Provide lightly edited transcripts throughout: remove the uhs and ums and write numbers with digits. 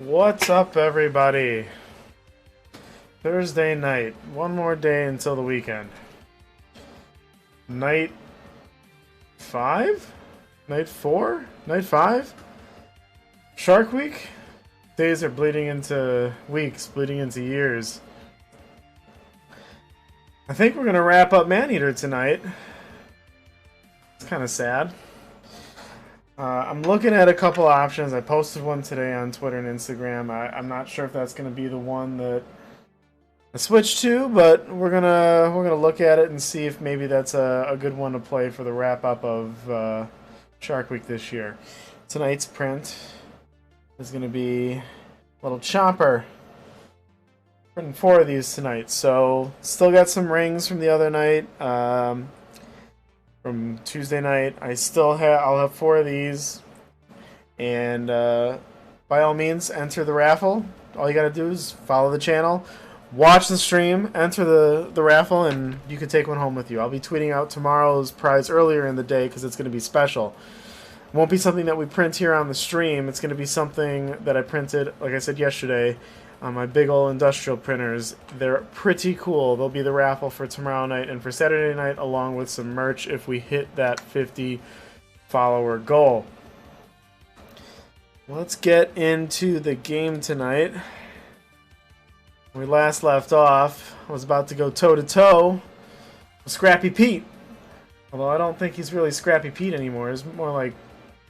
What's up, everybody? Thursday night. One more day until the weekend. Night 5? Night 4? Night 5? Shark Week? Days are bleeding into weeks, bleeding into years. I think we're going to wrap up Maneater tonight. It's kind of sad. I'm looking at a couple options. I posted one today on Twitter and Instagram. I'm not sure if that's going to be the one that I switch to, but we're gonna look at it and see if maybe that's a good one to play for the wrap up of Shark Week this year. Tonight's print is gonna be a little chopper. Printing 4 of these tonight, so still got some rings from the other night. From Tuesday night, I'll have 4 of these, and by all means, enter the raffle. All you gotta do is follow the channel. Watch the stream, enter the raffle, and you can take one home with you. I'll be tweeting out tomorrow's prize earlier in the day because it's going to be special. It won't be something that we print here on the stream. It's going to be something that I printed, like I said yesterday, on my big old industrial printers. They're pretty cool. They'll be the raffle for tomorrow night and for Saturday night, along with some merch if we hit that 50 follower goal. Let's get into the game tonight. When we last left off, I was about to go toe-to-toe with Scrappy Pete. Although I don't think he's really Scrappy Pete anymore. He's more like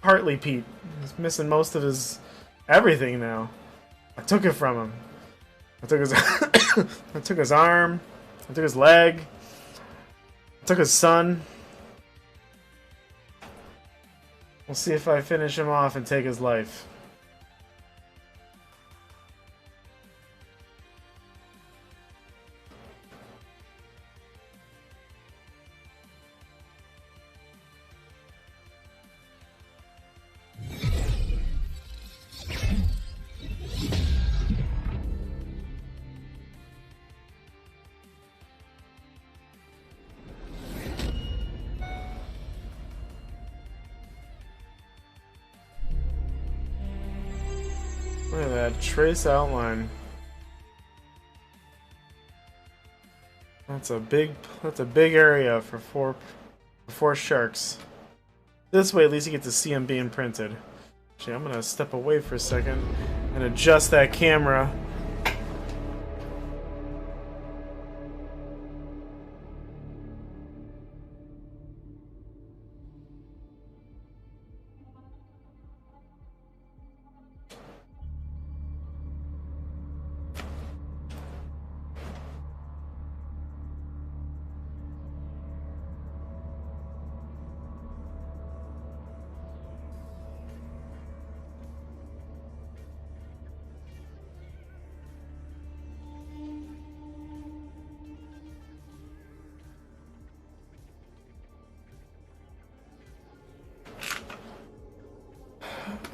partly Pete. He's missing most of his everything now. I took it from him. I took his I took his arm. I took his leg. I took his son. We'll see if I finish him off and take his life. Look at that trace outline. That's a big area for four sharks. This way, at least you get to see them being printed. Actually, I'm gonna step away for a second and adjust that camera.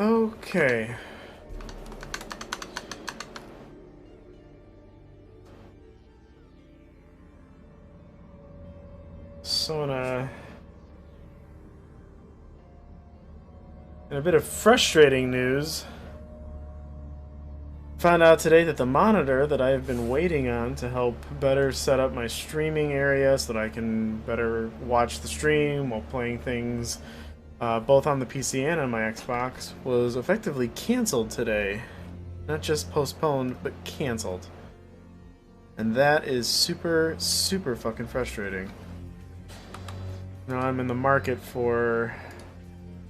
Okay. So in a bit of frustrating news, found out today that the monitor that I have been waiting on to help better set up my streaming area so that I can better watch the stream while playing things both on the PC and on my Xbox, was effectively canceled today. Not just postponed, but canceled. And that is super, super fucking frustrating. Now I'm in the market for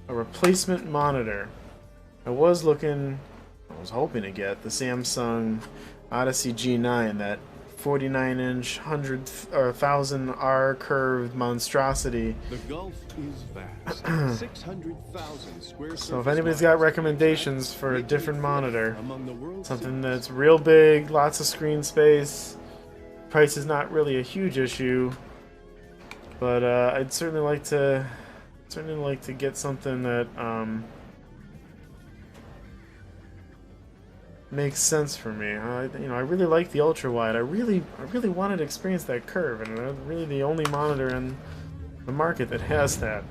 a replacement monitor. I was hoping to get the Samsung Odyssey G9, that 49-inch 1000R curved monstrosity. The Gulf is vast. 600,000 square. So if anybody's got recommendations for a different monitor, something that's real big, lots of screen space, price is not really a huge issue, but I'd certainly like to get something that makes sense for me. I really like the ultra wide. I really wanted to experience that curve, and I'm really the only monitor in the market that has that,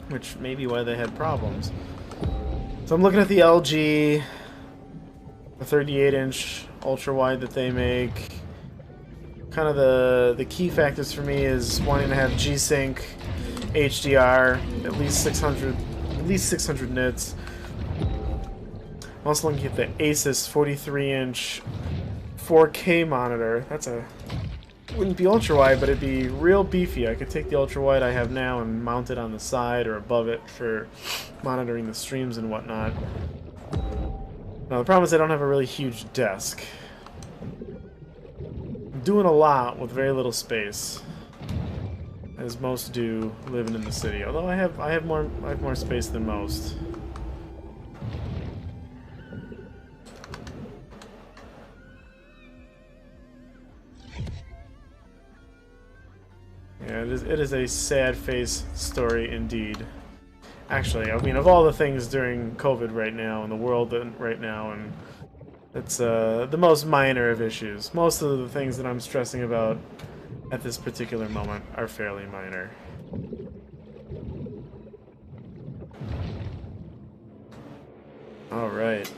which may be why they had problems. So I'm looking at the LG the 38-inch ultra wide that they make. Kind of the key factors for me is wanting to have G-Sync, HDR, at least 600 nits. I'm also looking at the Asus 43-inch 4K monitor. Wouldn't be ultra wide, but it'd be real beefy. I could take the ultra wide I have now and mount it on the side or above it for monitoring the streams and whatnot. Now the problem is I don't have a really huge desk. I'm doing a lot with very little space, as most do living in the city. Although I have more space than most. Yeah, it is a sad face story indeed. Actually, I mean, of all the things during COVID right now, in the world right now, and it's the most minor of issues. Most of the things that I'm stressing about at this particular moment are fairly minor. Alright.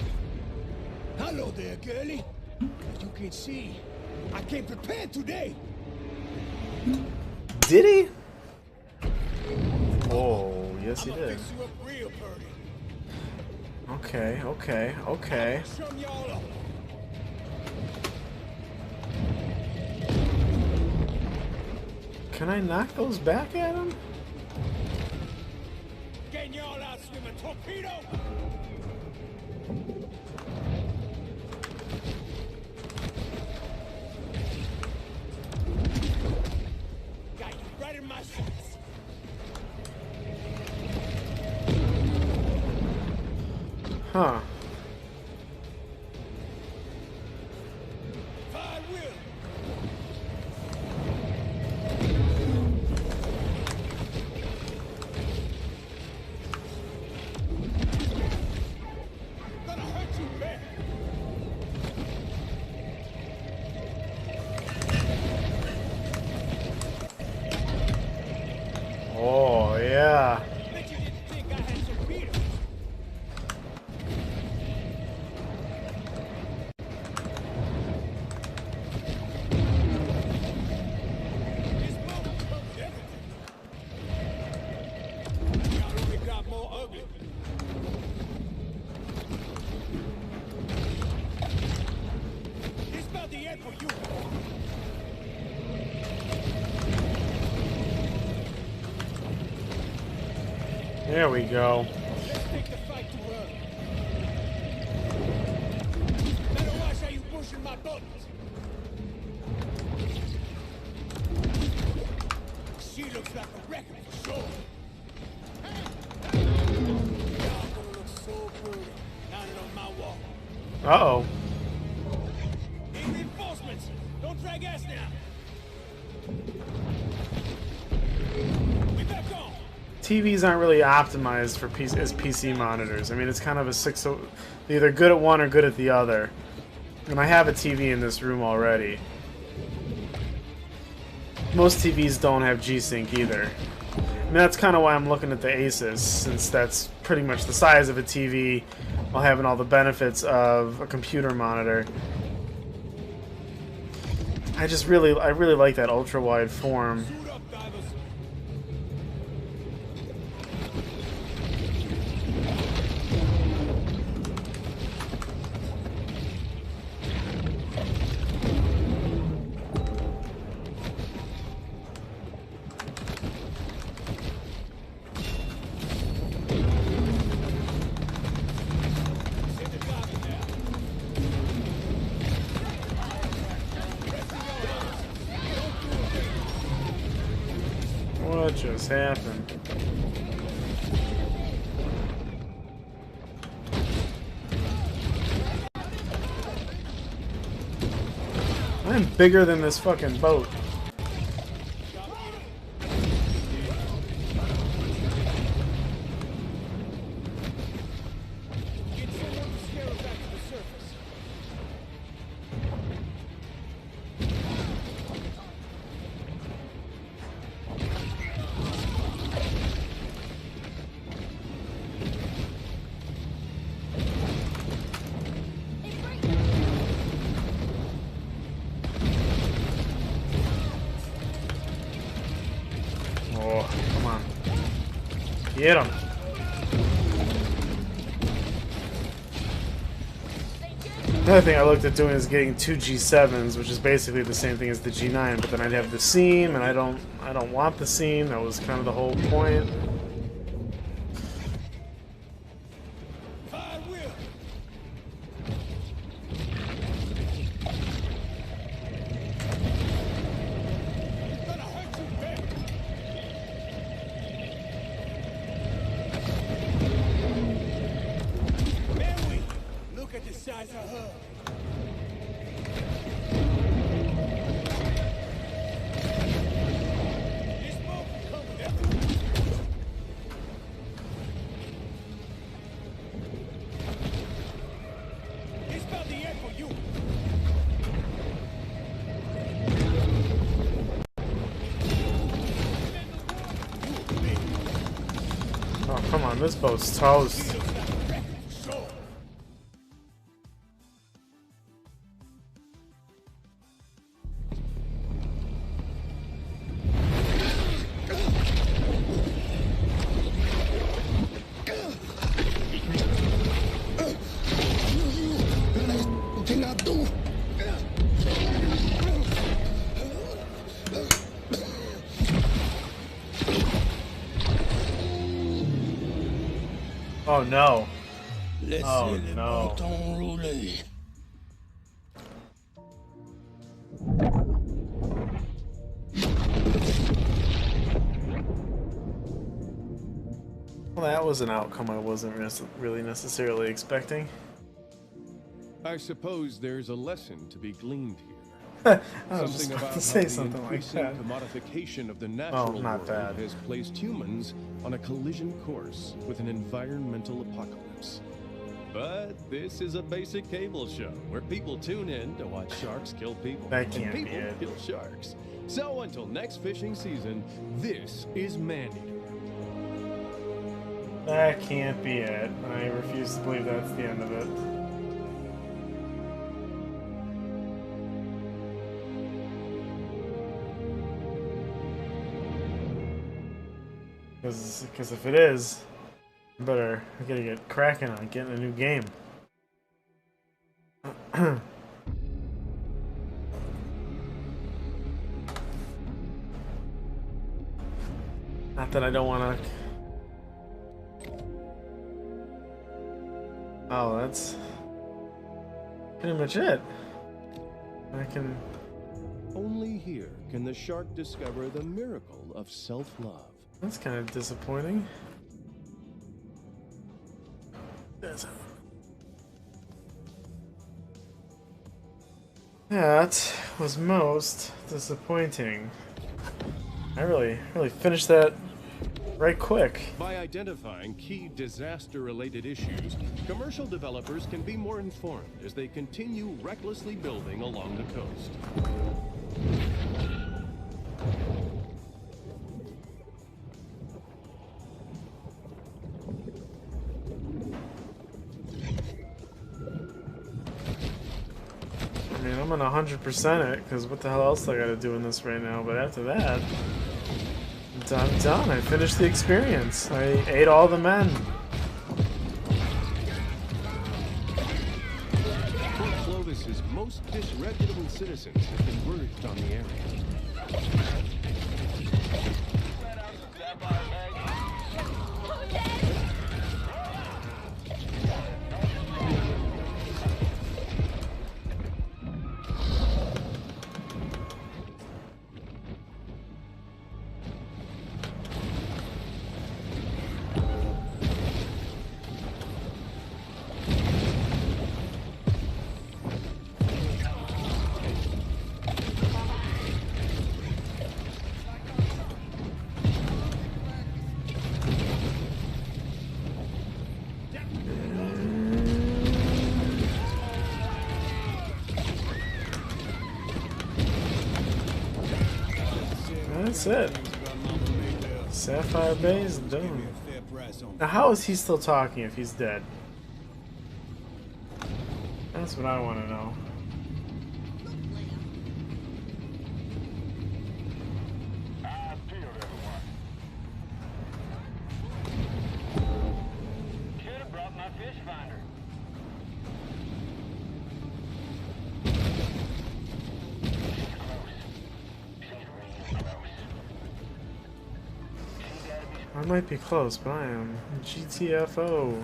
Hello there, girlie. As you can see, I came prepared today. Did he? Oh, yes he did. Fix you up real pretty. Okay, okay, okay. Shum y'all up. Can I knock those back at him? Getting y'all out swimming torpedo. Got you right in my sights. Huh. Fire will. Gonna hurt you bad. Oh, yeah. Bet you didn't think I had torpedoes. This moment comes everything. Y'all only got more ugly. It's about the end for you. There we go. Let's take the fight to her. Better watch how you pushing my buttons. She looks like a wreck for sure. Y'all gonna look so pretty mounted on my wall. Uh-oh. Need reinforcements. Don't drag ass now. We back on. TVs aren't really optimized for as PC monitors. I mean, it's kind of a they're either good at one or good at the other. And I have a TV in this room already. Most TVs don't have G-Sync either. I mean, that's kind of why I'm looking at the Asus, since that's pretty much the size of a TV while having all the benefits of a computer monitor. I really like that ultra-wide form. Suit up, divers. Send the diver now. What just happened? I'm bigger than this fucking boat. Get someone to scare her back to the surface. Get him. Another thing I looked at doing is getting 2 G7s, which is basically the same thing as the G9, but then I'd have the seam, and I don't want the seam. That was kind of the whole point. Oh, come on, this boat's toast. Oh no. Oh no. Well, that was an outcome I wasn't really necessarily expecting. I suppose there's a lesson to be gleaned here. I was just about to say something like that. Commodification of the natural not world bad. has placed humans on a collision course with an environmental apocalypse. But this is a basic cable show where people tune in to watch sharks kill people. That can't and be people it. kill sharks. So until next fishing season, this is Maneater. That can't be it. I refuse to believe that's the end of it. Because if it is, I gotta get cracking on getting a new game. Not that I don't want to. Oh, that's pretty much it. I can. Only here can the shark discover the miracle of self-love. That's kind of disappointing. That was most disappointing. I really finished that right quick. By identifying key disaster-related issues, commercial developers can be more informed as they continue recklessly building along the coast. I mean, I'm gonna 100% it, because what the hell else do I gotta do in this right now? But after that, I'm done. I finished the experience. I ate all the men. Port Clovis's most disreputable citizens have converged on the area. That's it. Sapphire Bay is done. Now, how is he still talking if he's dead? That's what I want to know. might be close, but I am GTFO.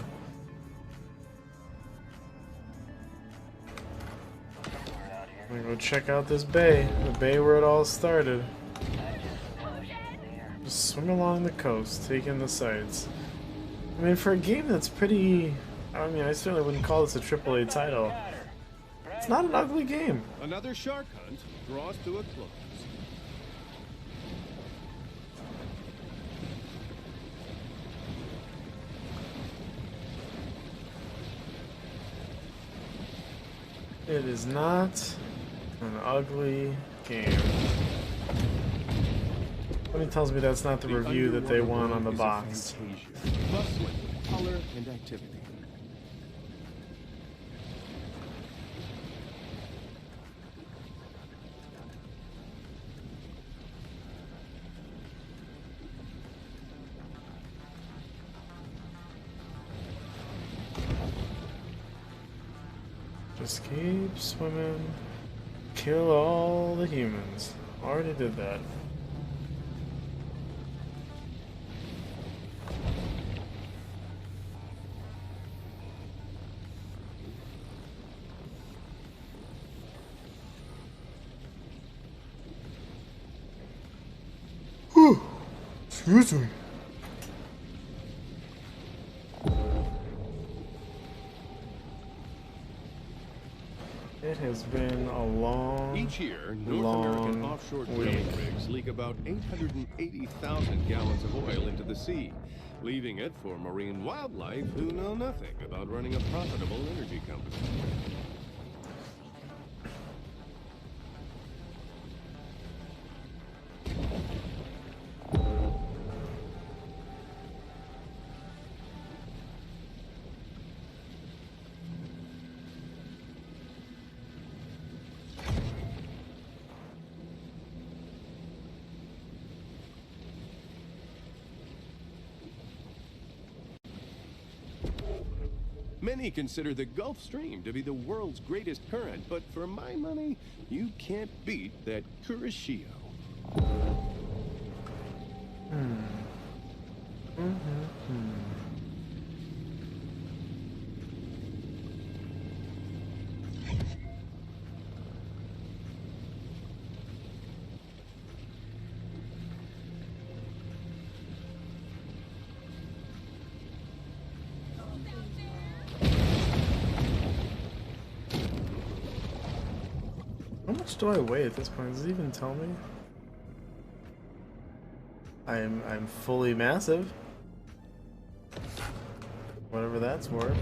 I'm gonna go check out this bay, the bay where it all started. Just swim along the coast, taking the sights. I mean, for a game that's pretty... I mean, I certainly wouldn't call this a AAA title. It's not an ugly game. Another shark hunt draws to a close. It is not an ugly game. Something tells me that's not the review that they want on the box. Bustling with color and activity. Just keep swimming. Kill all the humans. Already did that. Whew. Excuse me. It has been a long, Each year, North American offshore drilling rigs leak about 880,000 gallons of oil into the sea, leaving it for marine wildlife who know nothing about running a profitable energy company. Many consider the Gulf Stream to be the world's greatest current, but for my money, you can't beat that Kuroshio. How much do I weigh at this point? Does it even tell me? I'm fully massive. Whatever that's worth.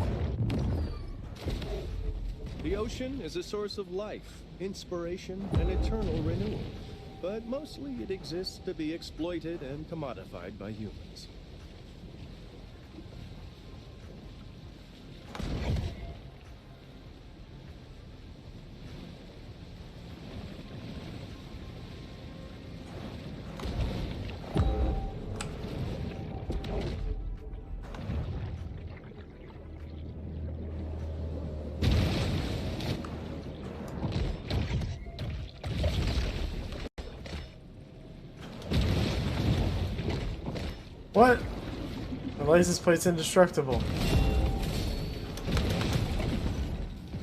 The ocean is a source of life, inspiration, and eternal renewal. But mostly it exists to be exploited and commodified by humans. What? The license plate's indestructible.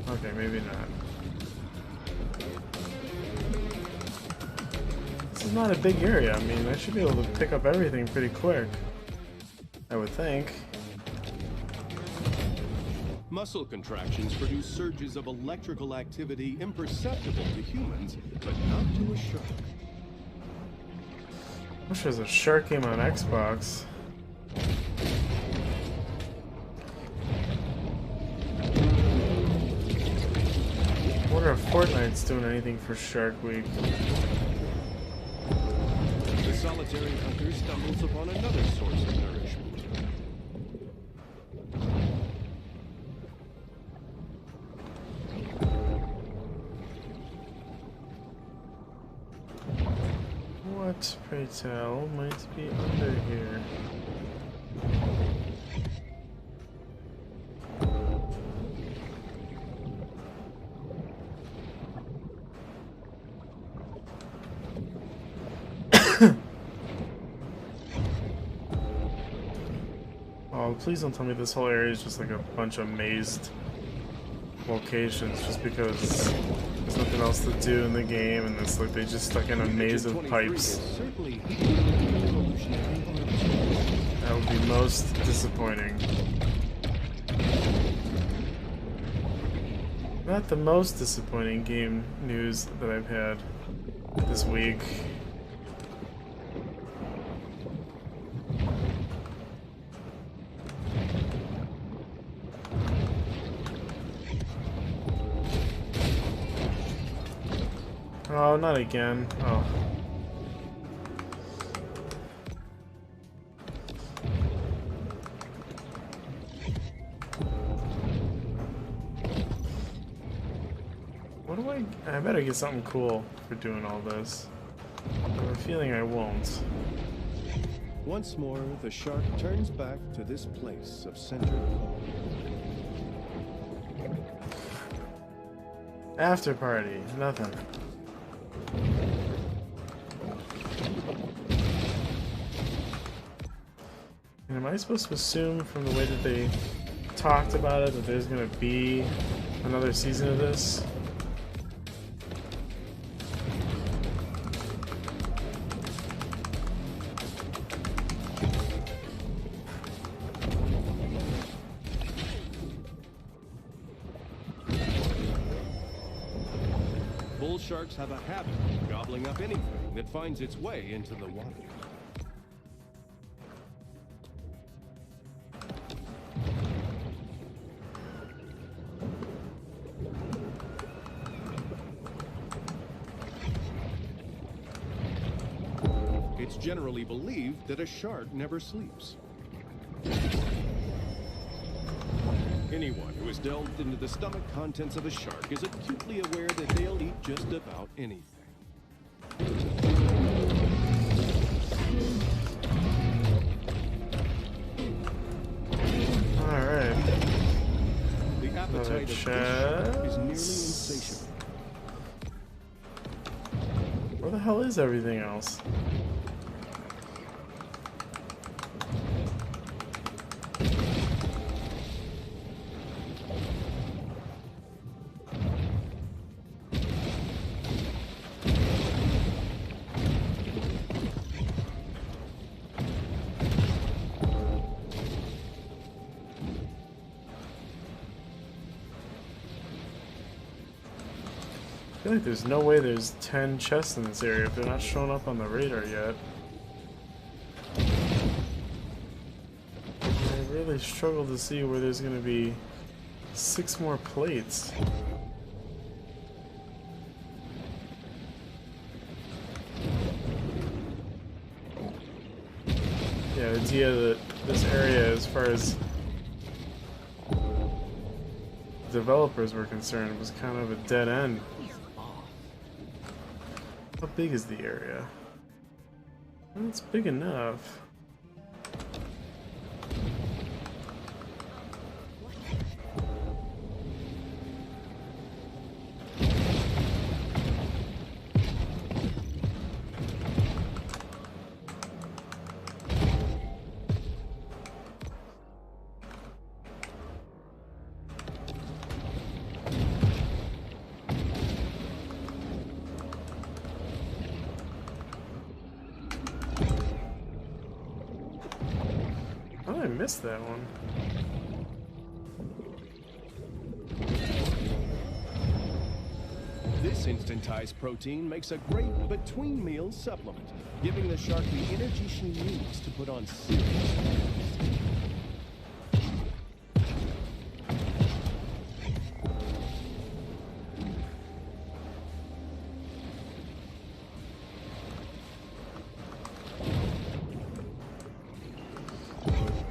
Okay, maybe not. This is not a big area. I mean, I should be able to pick up everything pretty quick. I would think. Muscle contractions produce surges of electrical activity imperceptible to humans, but not to a shark. I wish there was a shark game on Xbox. I wonder if Fortnite's doing anything for Shark Week. The solitary hunter stumbles upon another source of nourishment. What, pray tell, might be under here? please don't tell me this whole area is just like a bunch of mazed locations just because there's nothing else to do in the game and it's like they just stuck in a maze of pipes. That would be most disappointing. Not the most disappointing game news that I've had this week. Oh, not again. Oh. What do I better get something cool for doing all this. I have a feeling I won't. Once more, the shark turns back to this place of centered calm. After party, nothing. And am I supposed to assume from the way that they talked about it that there's gonna be another season of this? Bull sharks have a habit of gobbling up anything that finds its way into the water. It's generally believed that a shark never sleeps. Anyone who has delved into the stomach contents of a shark is acutely aware that they'll eat just about anything. Alright. The appetite of this shark is nearly insatiable. Where the hell is everything else? I feel like there's no way there's 10 chests in this area if they're not showing up on the radar yet. I really struggle to see where there's going to be 6 more plates. Yeah, the idea that this area, as far as developers were concerned, was kind of a dead end. How big is the area? Well, it's big enough. I missed that one. This instantized protein makes a great between-meal supplement, giving the shark the energy she needs to put on serious weight.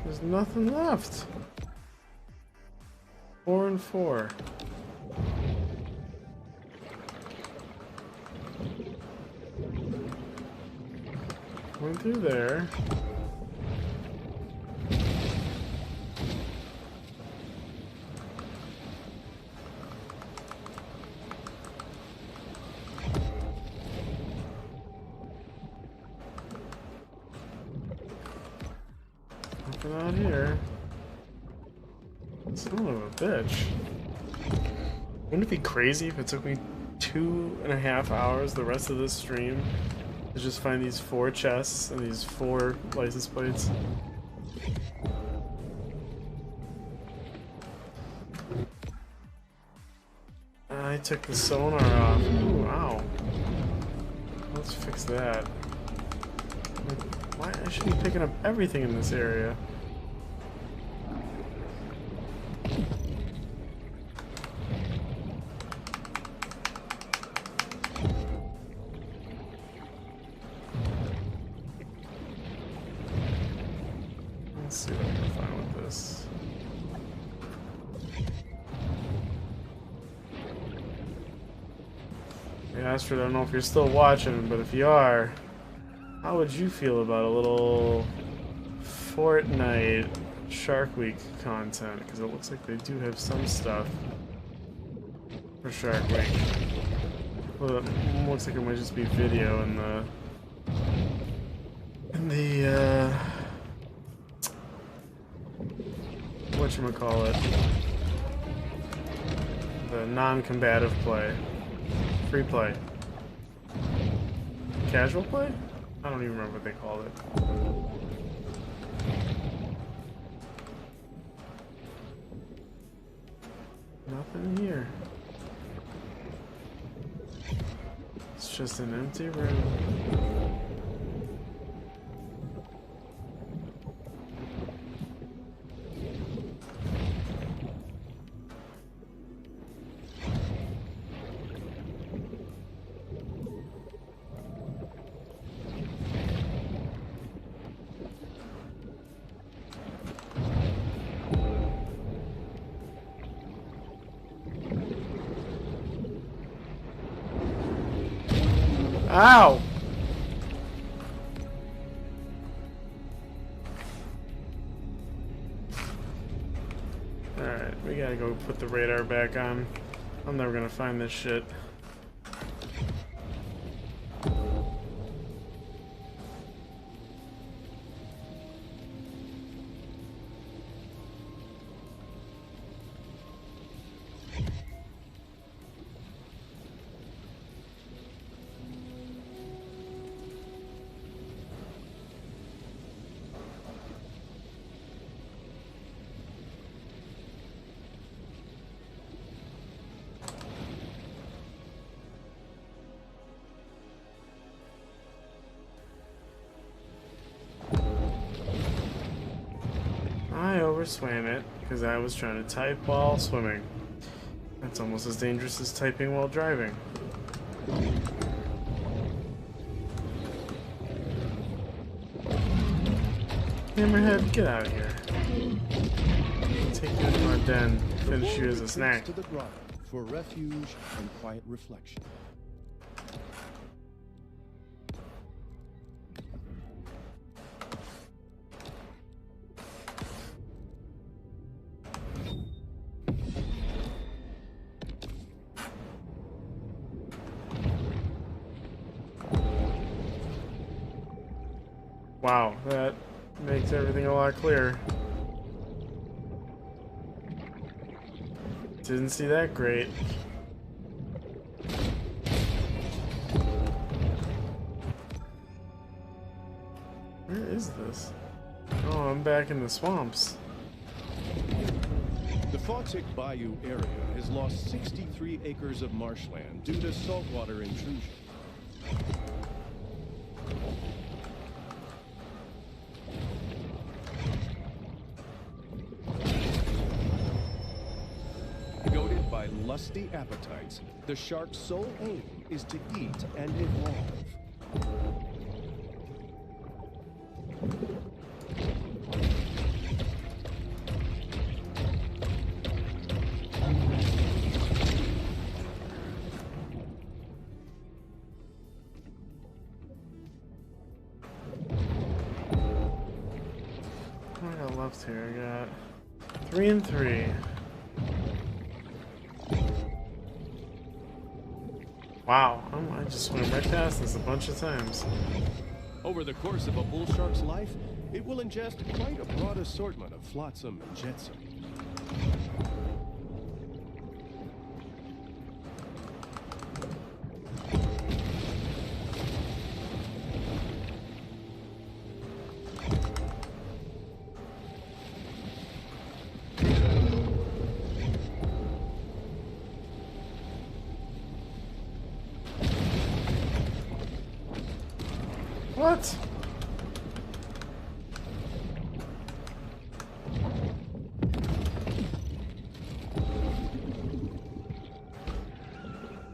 There's nothing left. 4 and 4. Went through there. Nothing out here. Son of a bitch. Wouldn't it be crazy if it took me 2.5 hours the rest of this stream to just find these 4 chests and these 4 license plates? I took the sonar off. Ooh, ow. Let's fix that. Why? I should be picking up everything in this area. Let's see what I can find with this. Hey Astrid, I don't know if you're still watching, but if you are, how would you feel about a little Fortnite Shark Week content? Because it looks like they do have some stuff for Shark Week. Well, it looks like it might just be video in the whatchamacallit, the non-combative play. Free play. Casual play? I don't even remember what they called it. Nothing here. It's just an empty room. Ow! Alright, we gotta go put the radar back on. I'm never gonna find this shit. I overswam it because I was trying to type while swimming. That's almost as dangerous as typing while driving. Hammerhead, get out of here. Take you into my den, finish you as a snack. To the grotto for refuge and quiet reflection. Wow, that makes everything a lot clearer. Didn't see that great. Where is this? Oh, I'm back in the swamps. The Fawtick Bayou area has lost 63 acres of marshland due to saltwater intrusion. Goaded by lusty appetites, the shark's sole aim is to eat and evolve. What do I got left here? I got 3 and 3. Wow, I just swam right past this a bunch of times. Over the course of a bull shark's life, it will ingest quite a broad assortment of flotsam and jetsam. What?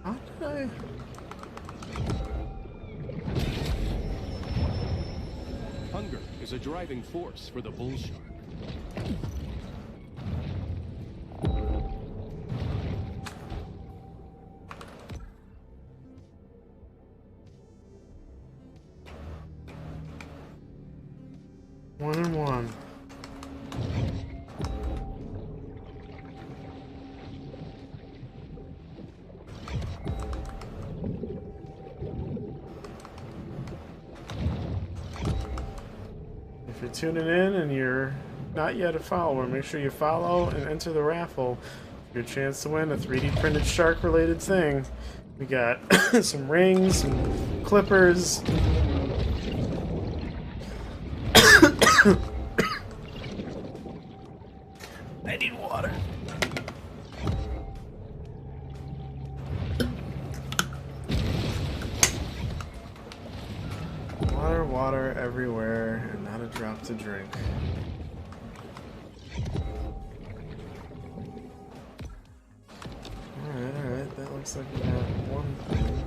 How did I... Hunger is a driving force for the bull shark. One and one. If you're tuning in and you're not yet a follower, make sure you follow and enter the raffle for your chance to win a 3D printed shark related thing. We got some rings, some clippers. I need water. Water, water everywhere, and not a drop to drink. Alright, that looks like we got one thing.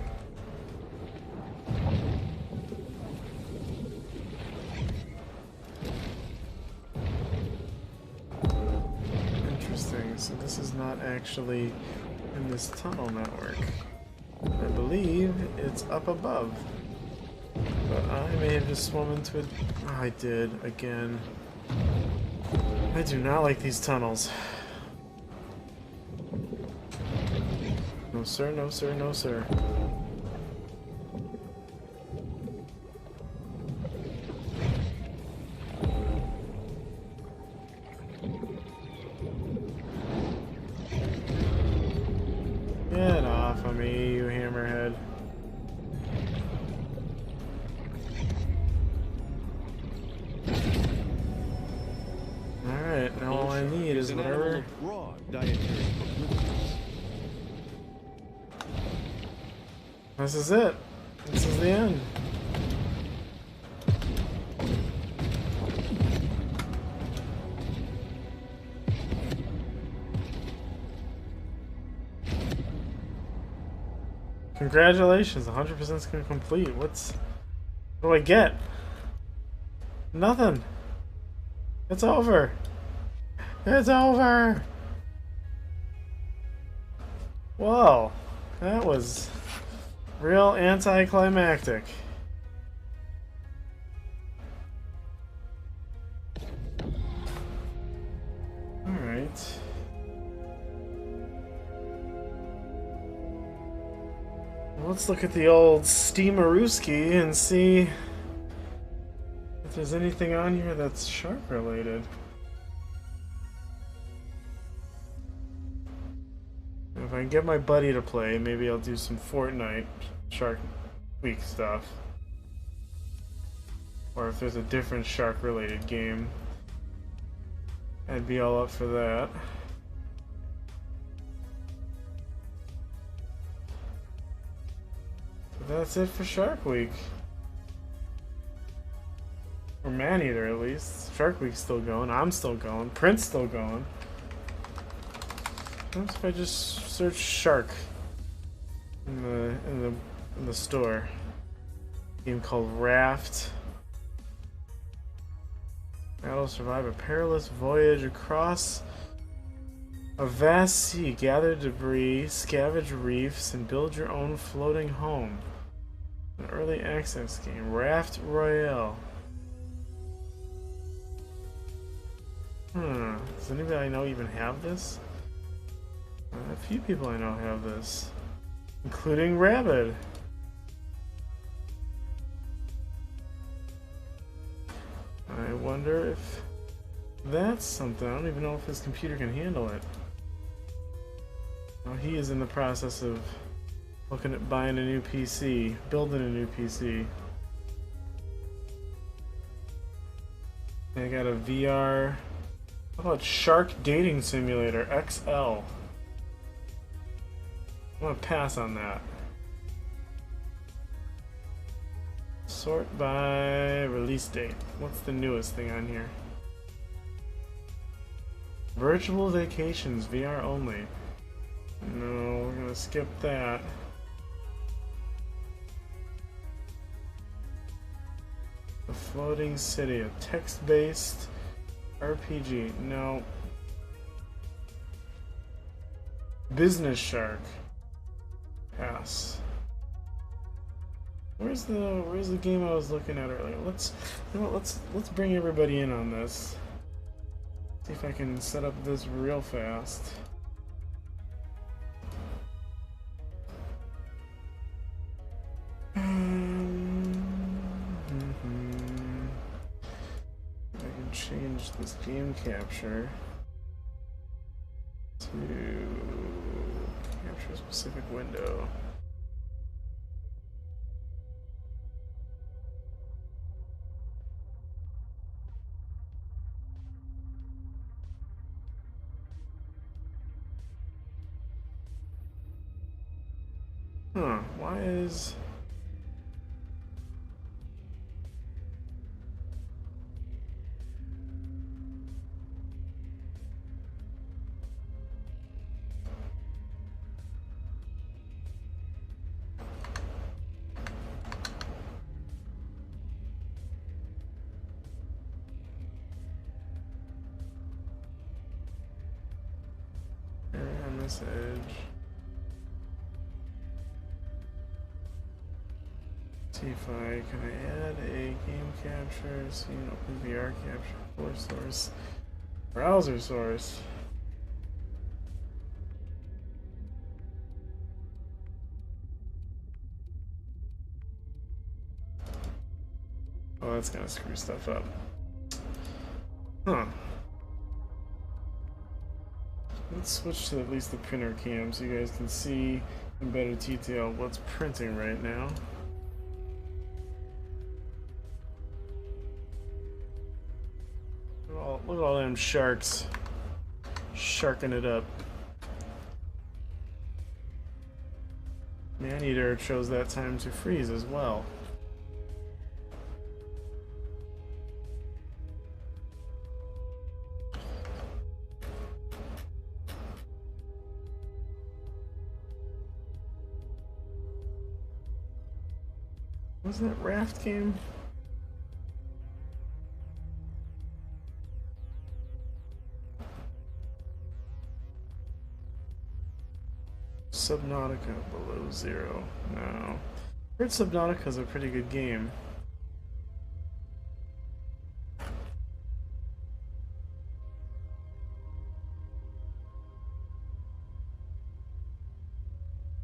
Interesting, so this is not actually in this tunnel network. I believe it's up above. But I may have just swum into it. Oh, I did, again. I do not like these tunnels. No sir, no sir, no sir. Get off of me, you hammerhead. Alright, now all I need is whatever. Raw dietary proclivities. This is it. This is the end. Congratulations, 100% complete. What do I get? Nothing. It's over. It's over. Whoa, that was real anticlimactic. All right. Let's look at the old Steamerooski and see if there's anything on here that's shark related. If I can get my buddy to play, maybe I'll do some Fortnite Shark Week stuff. Or if there's a different shark related game, I'd be all up for that. That's it for Shark Week. Or Maneater, at least. Shark Week's still going. I'm still going. Print's still going. What if I just search shark in the store? A game called Raft. How to survive a perilous voyage across a vast sea. Gather debris, scavenge reefs, and build your own floating home. An early access game. Raft Royale. Does anybody I know even have this? A few people I know have this. Including Rabbit. I wonder if that's something. I don't even know if his computer can handle it. Well, he is in the process of looking at buying a new PC, building a new PC. I got a VR. How about Shark Dating Simulator XL? I'm gonna pass on that. Sort by release date. What's the newest thing on here? Virtual Vacations, VR only. No, we're gonna skip that. The Floating City, a text-based RPG. No. Business Shark. Pass. Where's the game I was looking at earlier? Let's bring everybody in on this. See if I can set up this real fast. I can change this game capture to capture a specific window. Huh, why is... on this edge. T5, can I add a game capture scene, open VR capture, core source, browser source? Oh, that's gonna screw stuff up. Huh. Let's switch to at least the printer cam so you guys can see in better detail what's printing right now. Look at all them sharks sharking it up. Maneater chose that time to freeze as well. Was that Raft game? Subnautica Below Zero. No. I heard Subnautica's a pretty good game. I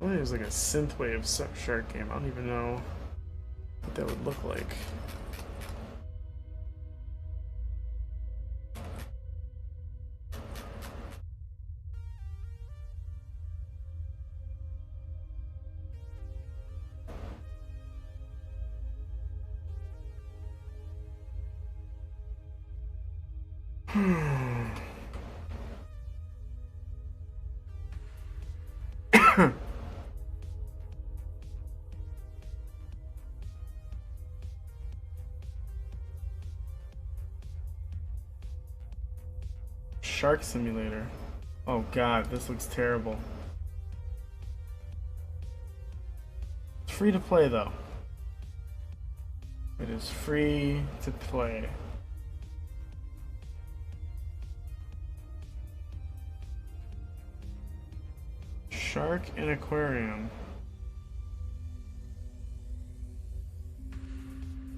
think it was like a synthwave shark game. I don't even know what that would look like. Shark Simulator. Oh god, this looks terrible. It's free to play though. It is free to play. Shark and Aquarium.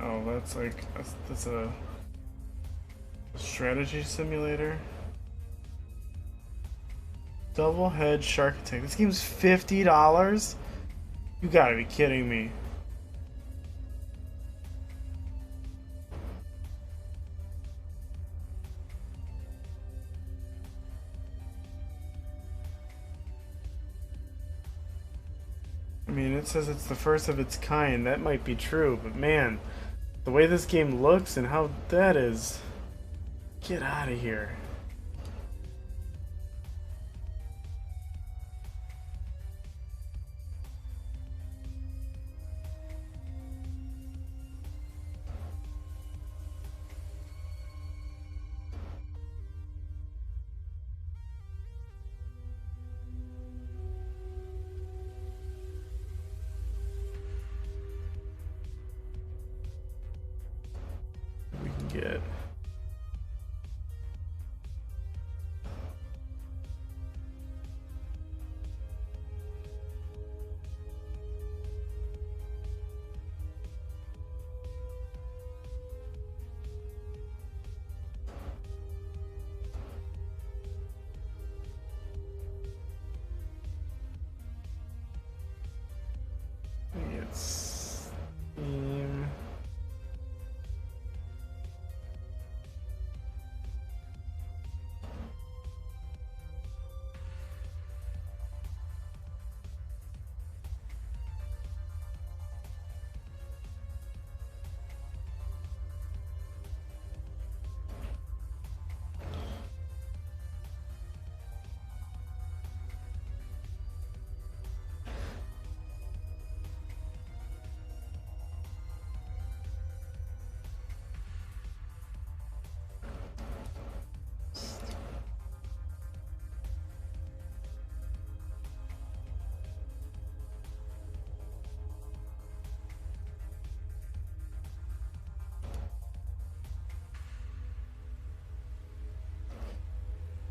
Oh, that's like that's a strategy simulator. Double Head Shark Attack. This game's $50? You gotta be kidding me. I mean, it says it's the first of its kind. That might be true, but man, the way this game looks and how that is... Get out of here. get. It's Steam.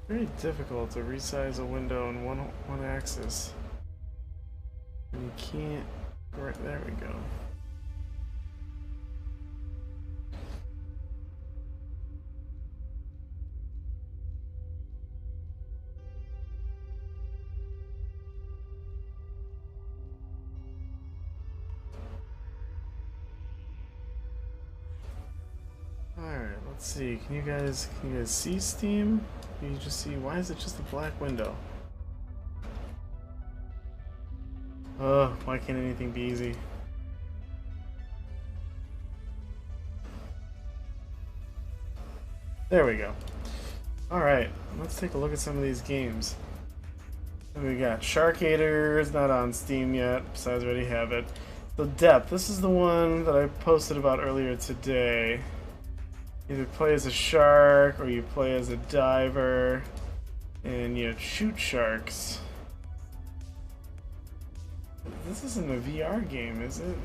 Very difficult to resize a window in one axis. And you can't. Right there we go. Alright, let's see. Can you guys see Steam? Can you just see, why is it just a black window? Why can't anything be easy? There we go. Alright, let's take a look at some of these games. We got Sharkader is not on Steam yet, besides I already have it. The Depth, this is the one that I posted about earlier today. Either play as a shark or you play as a diver and you shoot sharks. This isn't a VR game, is it?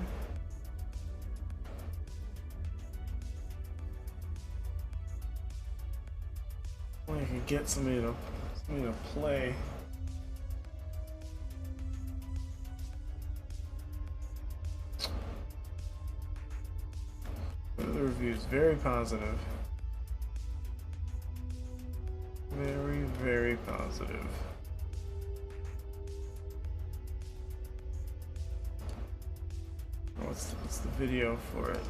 Only I could get somebody to play. The reviews very positive. Very, very positive. What's the video for it?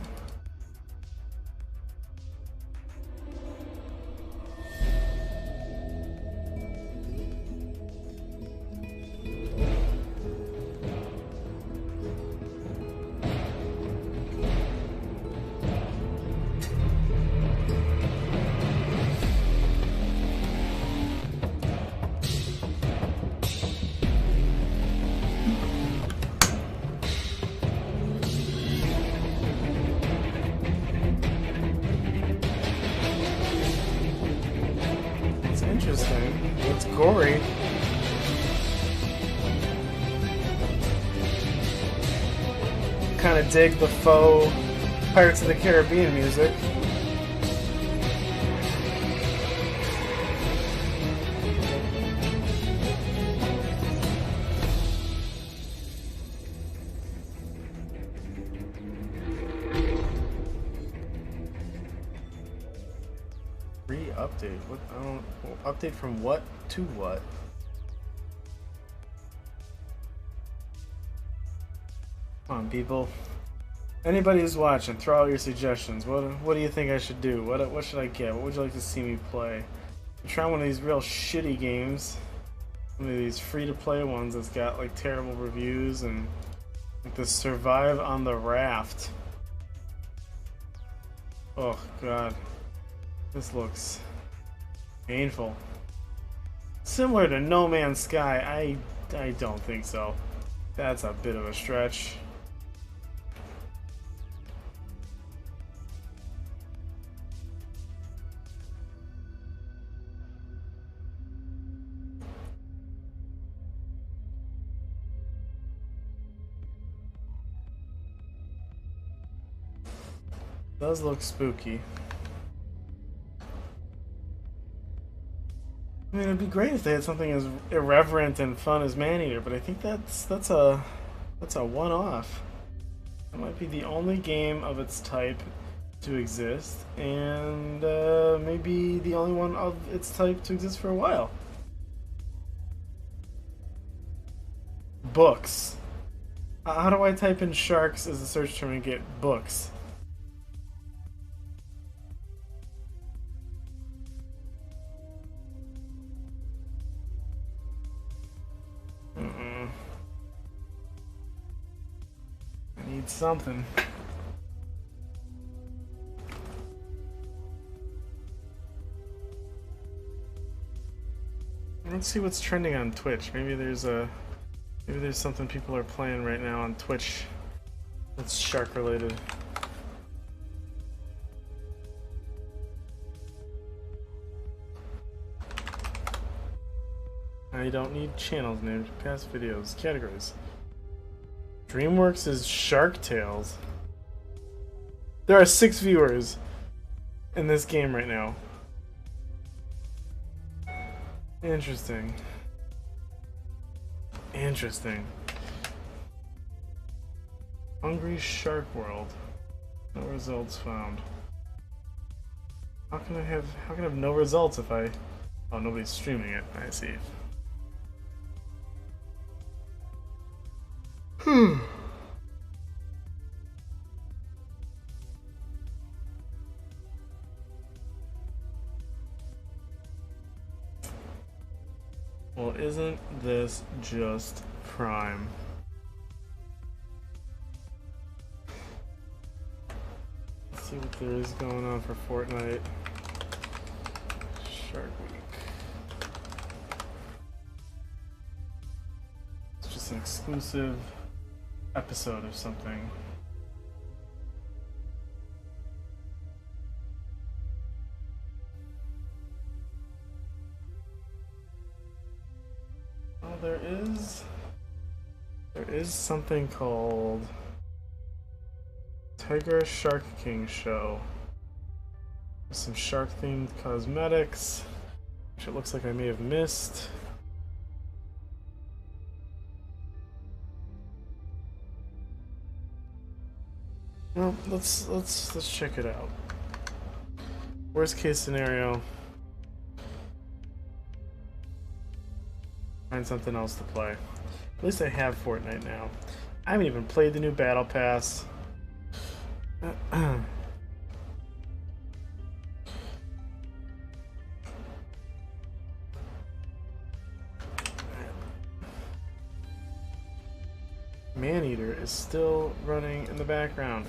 Interesting. It's gory. Kind of dig the faux Pirates of the Caribbean music. Update? What? I don't. Well, update from what to what? Come on, people. Anybody who's watching, throw out your suggestions. What do you think I should do? What should I get? What would you like to see me play? I'm trying one of these real shitty games. One of these free-to-play ones that's got like terrible reviews and like the Survive on the Raft. Oh God, this looks painful. Similar to No Man's Sky, I don't think so. That's a bit of a stretch. Does look spooky. I mean, it'd be great if they had something as irreverent and fun as Maneater, but I think that's a one-off. It might be the only game of its type to exist, and maybe the only one of its type to exist for a while. Books. How do I type in sharks as a search term and get books? I need something. Let's see what's trending on Twitch. Maybe there's something people are playing right now on Twitch that's shark related. I don't need channels named past videos. Categories. DreamWorks is Shark Tales. There are 6 viewers in this game right now. Interesting. Interesting. Hungry Shark World. No results found. How can I have no results if I... Oh, nobody's streaming it. I see. Well, isn't this just prime? Let's see what there is going on for Fortnite. Shark Week. It's just an exclusive episode of something. Oh, there is something called Tiger Shark King Show. There's some shark themed cosmetics, which it looks like I may have missed. Well, let's check it out. Worst case scenario, find something else to play. At least I have Fortnite now. I haven't even played the new Battle Pass. Maneater is still running in the background.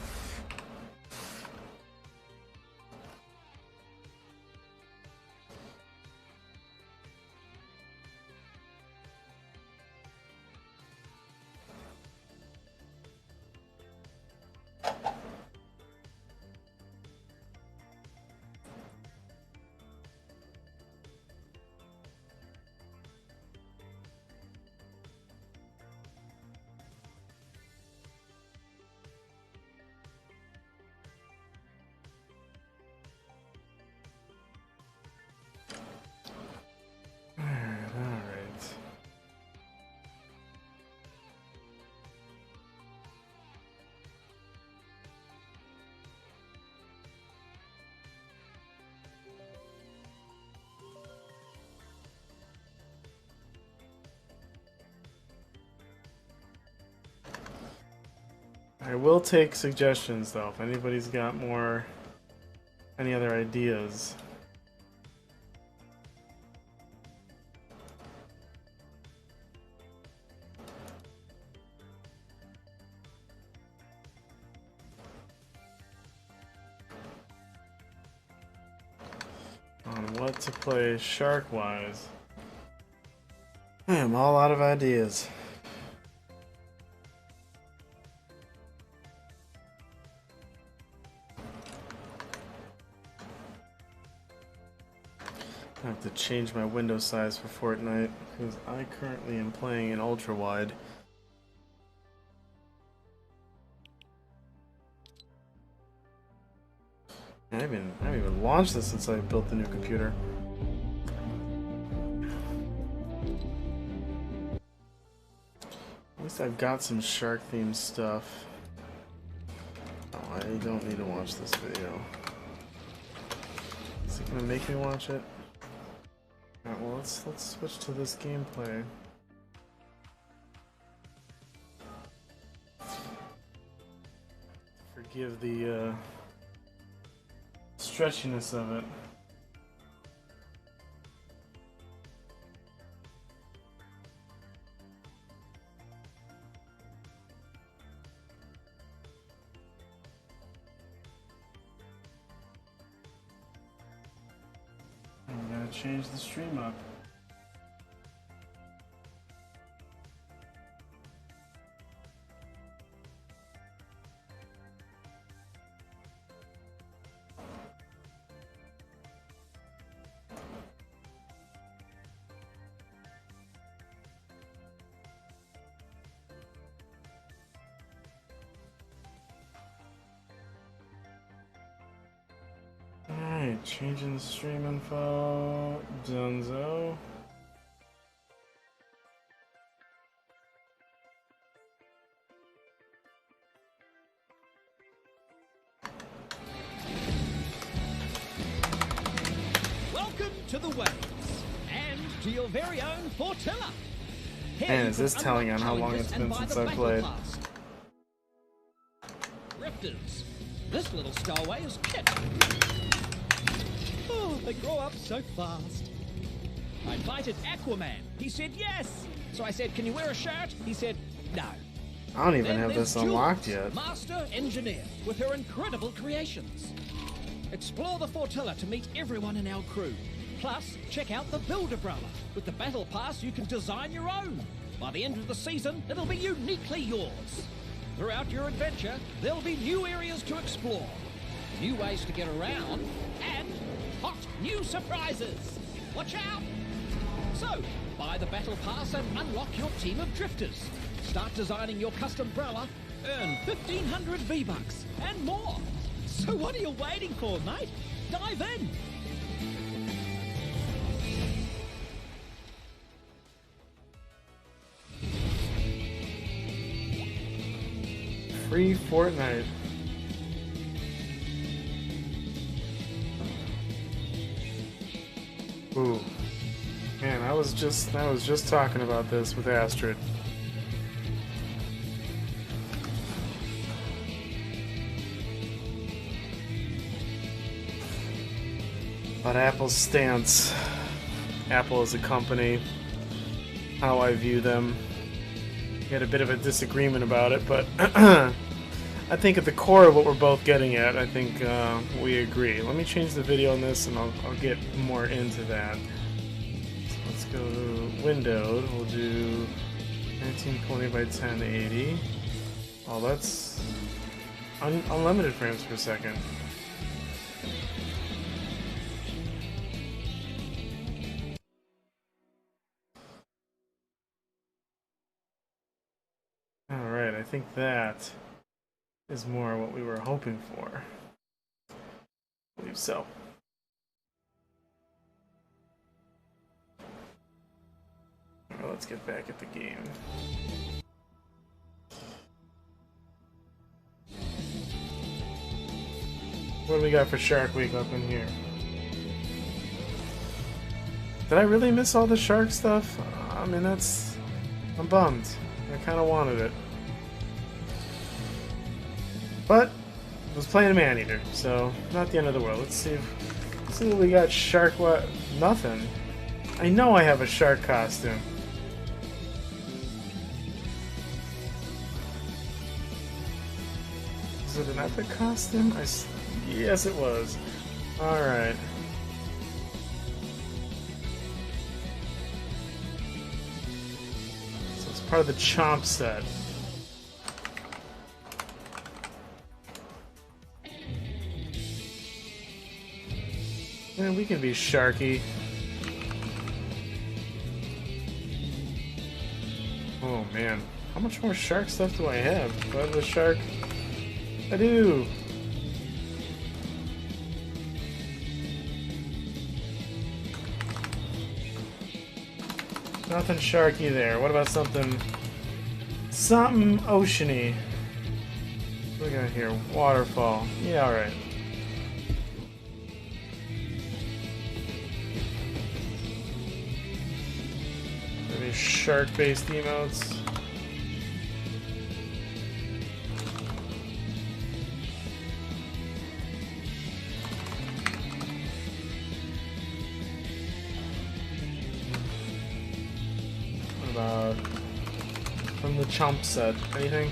I will take suggestions though, if anybody's got any other ideas. On what to play shark-wise. I am all out of ideas. I have to change my window size for Fortnite because I currently am playing in ultra wide. I haven't even launched this since I built the new computer. least I've got some shark-themed stuff. Oh, I don't need to watch this video. Is it gonna make me watch it? Alright, well let's switch to this gameplay. Forgive the stretchiness of it. I'm gonna change the stream up. Alright, changing the stream info. Dunzo. Welcome to the waves and to your very own Fortilla. Man, is this telling on how long it's been since I played? Rifters. This little stowaway is Kit. Oh, they grow up so fast. I invited Aquaman. He said yes. So I said, can you wear a shirt? He said, no. I don't even Then have there's this unlocked Jules, yet. Master engineer with her incredible creations. Explore the Fortilla to meet everyone in our crew. Plus, check out the Build Umbrella. With the Battle Pass, you can design your own. By the end of the season, it'll be uniquely yours. Throughout your adventure, there'll be new areas to explore, new ways to get around, and hot new surprises. Watch out! So, buy the Battle Pass and unlock your team of drifters. Start designing your custom umbrella, earn 1,500 V-Bucks, and more. So what are you waiting for, mate? Dive in! Free Fortnite. Ooh. Man, I was just talking about this with Astrid. About Apple's stance. Apple as a company. How I view them. We had a bit of a disagreement about it, but I think at the core of what we're both getting at, I think we agree. Let me change the video on this and I'll get more into that. So let's go to windowed. We'll do 1920 by 1080. Oh, that's unlimited frames per second. Alright, I think that is more what we were hoping for. I believe so. Alright, let's get back at the game. What do we got for Shark Week up in here? Did I really miss all the shark stuff? I mean, I'm bummed. I kind of wanted it. But I was playing a Maneater, so not the end of the world. Let's see what we got. Shark what? Nothing. I know I have a shark costume. Is it an epic costume? Yes, it was. Alright. So it's part of the Chomp set. Man, we can be Sharky. Oh man, how much more shark stuff do I have? Do I have a shark? I do! Nothing sharky there. What about something Something oceany. What do we got here? Waterfall. Yeah, alright. Maybe shark-based emotes. What about from the Chomp set? Anything?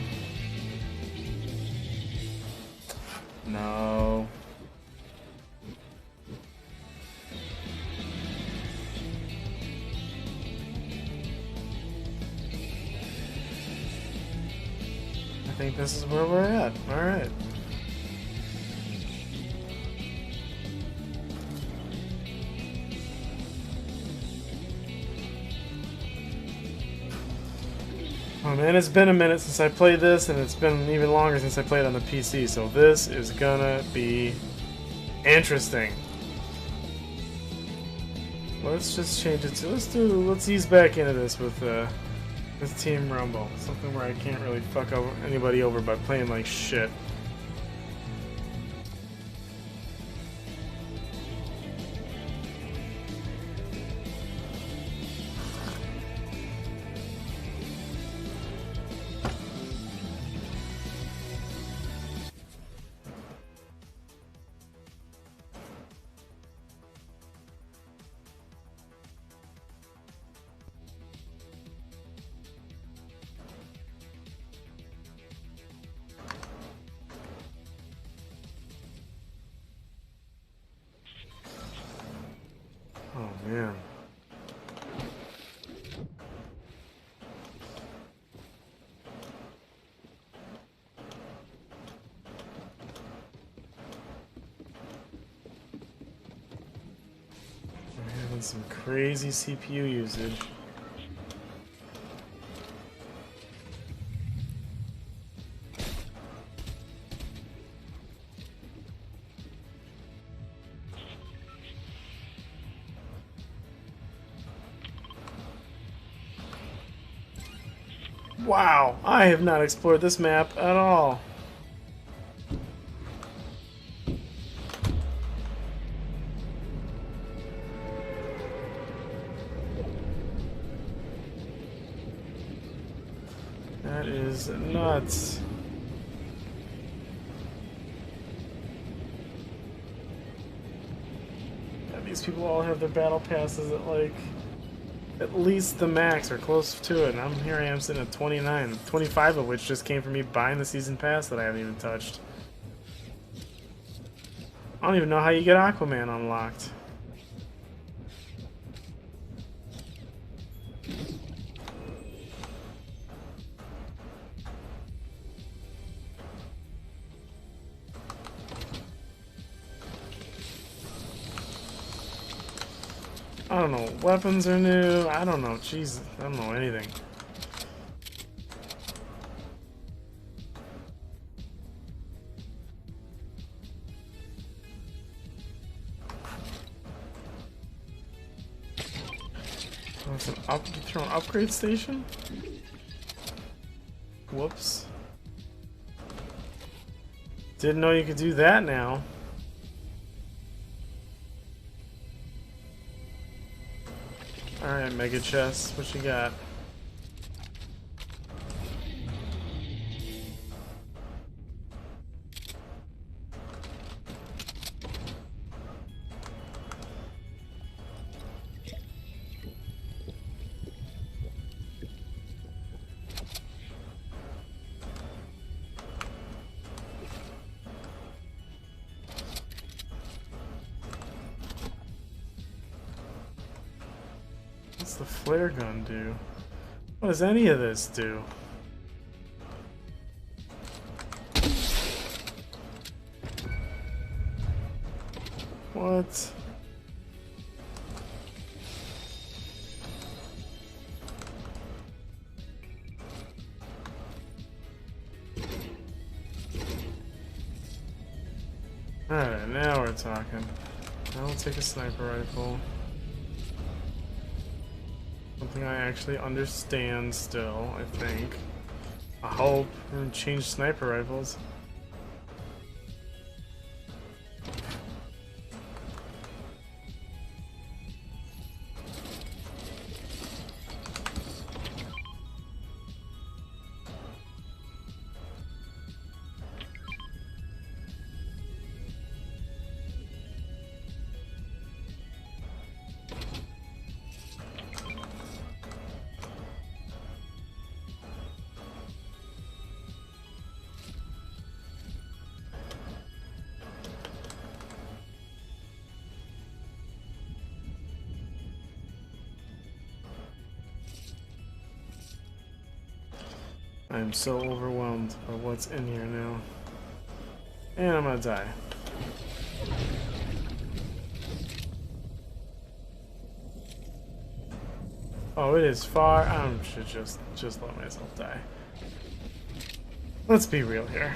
No. I think this is where we're at. Alright. Oh man, it's been a minute since I played this, and it's been even longer since I played on the PC, so this is gonna be interesting. Let's just change it to, let's ease back into this with Team Rumble. Something where I can't really fuck anybody over by playing like shit. Oh man. We're having some crazy CPU usage. Wow, I have not explored this map at all. That is nuts. Yeah, these people all have their battle passes at like at least the max or close to it, and here I am sitting at 29, 25 of which just came from me buying the season pass that I haven't even touched. I don't even know how you get Aquaman unlocked. I don't know. Weapons are new. I don't know. Jesus, I don't know anything. Oh, it's an upgrade station? Whoops. Didn't know you could do that now. Alright, Mega Chest, what you got? What's the flare gun do? What does any of this do? What? Alright, now we're talking. I'll take a sniper rifle. Something I actually understand still, I think. I hope. And change sniper rifles. I'm so overwhelmed by what's in here now. And I'm gonna die. Oh, it is far. I should just let myself die. Let's be real here.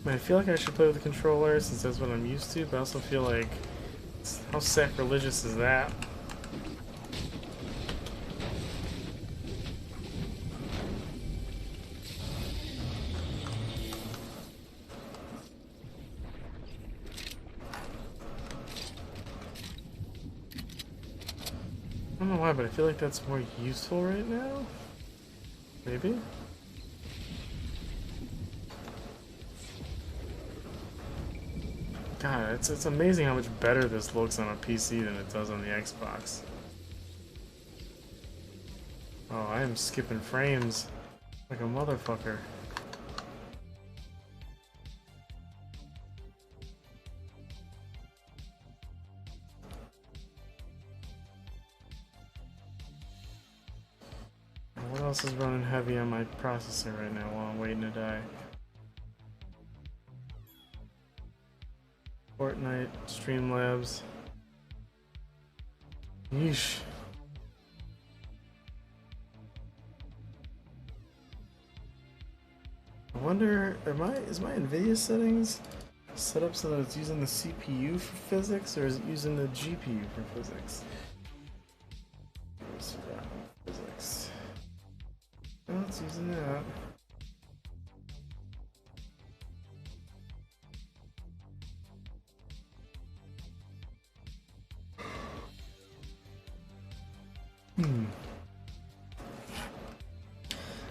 I feel like I should play with the controller since that's what I'm used to, but I also feel like, how sacrilegious is that? I don't know why, but I feel like that's more useful right now? Maybe? God, it's amazing how much better this looks on a PC than it does on the Xbox. Oh, I am skipping frames like a motherfucker. What else is running heavy on my processor right now while I'm waiting to die? Fortnite, Streamlabs. Yeesh. I wonder, is my NVIDIA settings set up so that it's using the CPU for physics, or is it using the GPU for physics? Physics. Oh, it's using that.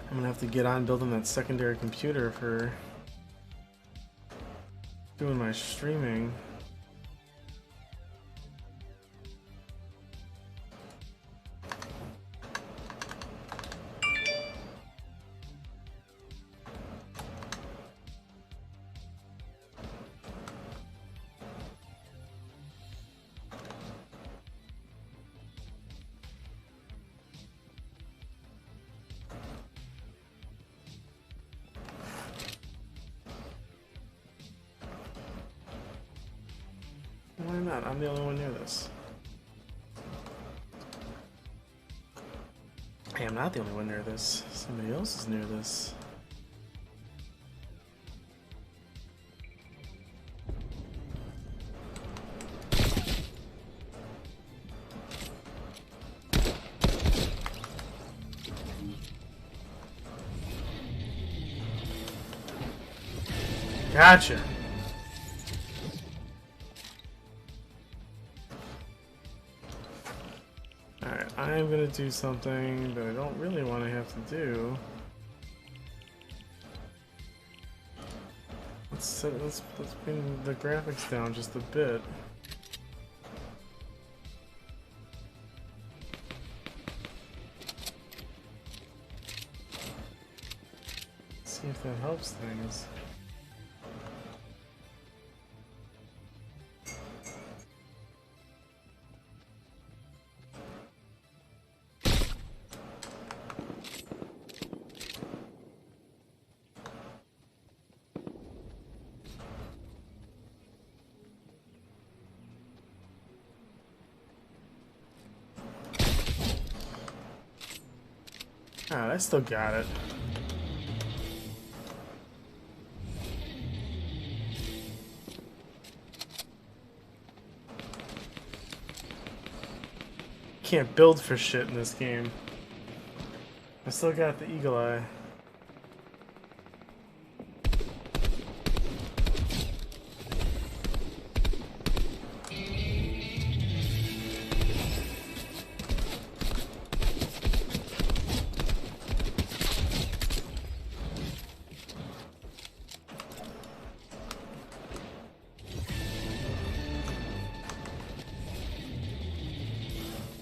I'm gonna have to get on building that secondary computer for doing my streaming. Why not? I'm the only one near this. Hey, I'm not the only one near this. Somebody else is near this. Gotcha. Alright, I'm gonna do something that I don't really want to have to do. Let's bring the graphics down just a bit. See if that helps things. Alright, I still got it. can't build for shit in this game. I still got the eagle eye.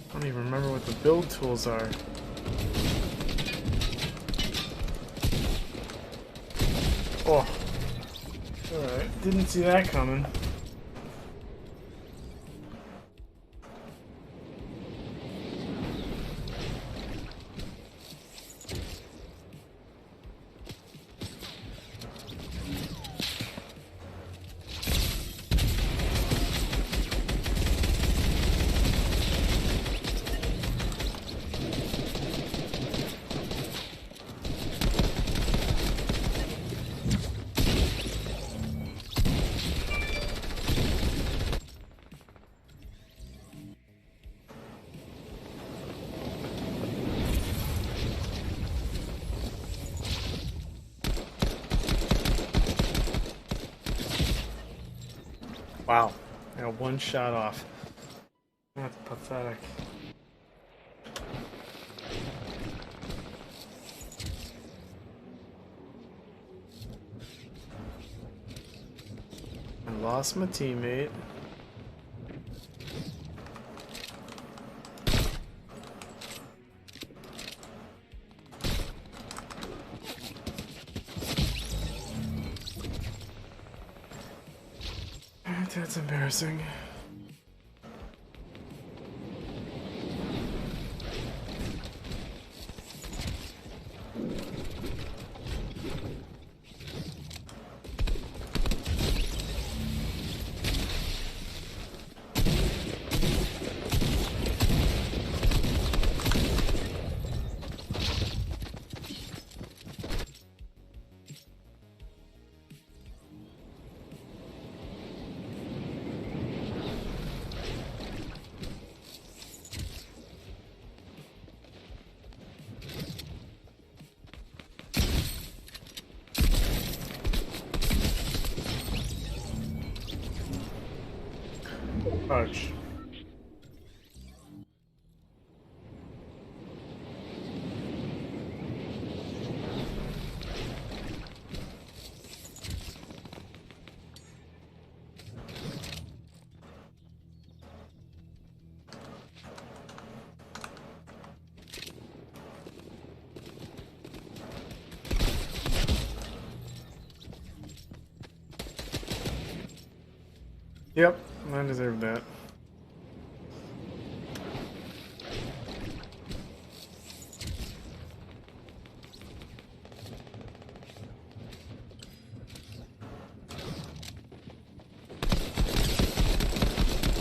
I don't even remember what the build tools are. Oh. Alright, didn't see that coming. Wow, I got one shot off. That's pathetic. I lost my teammate. That's embarrassing. Ouch. Yep, I deserve that.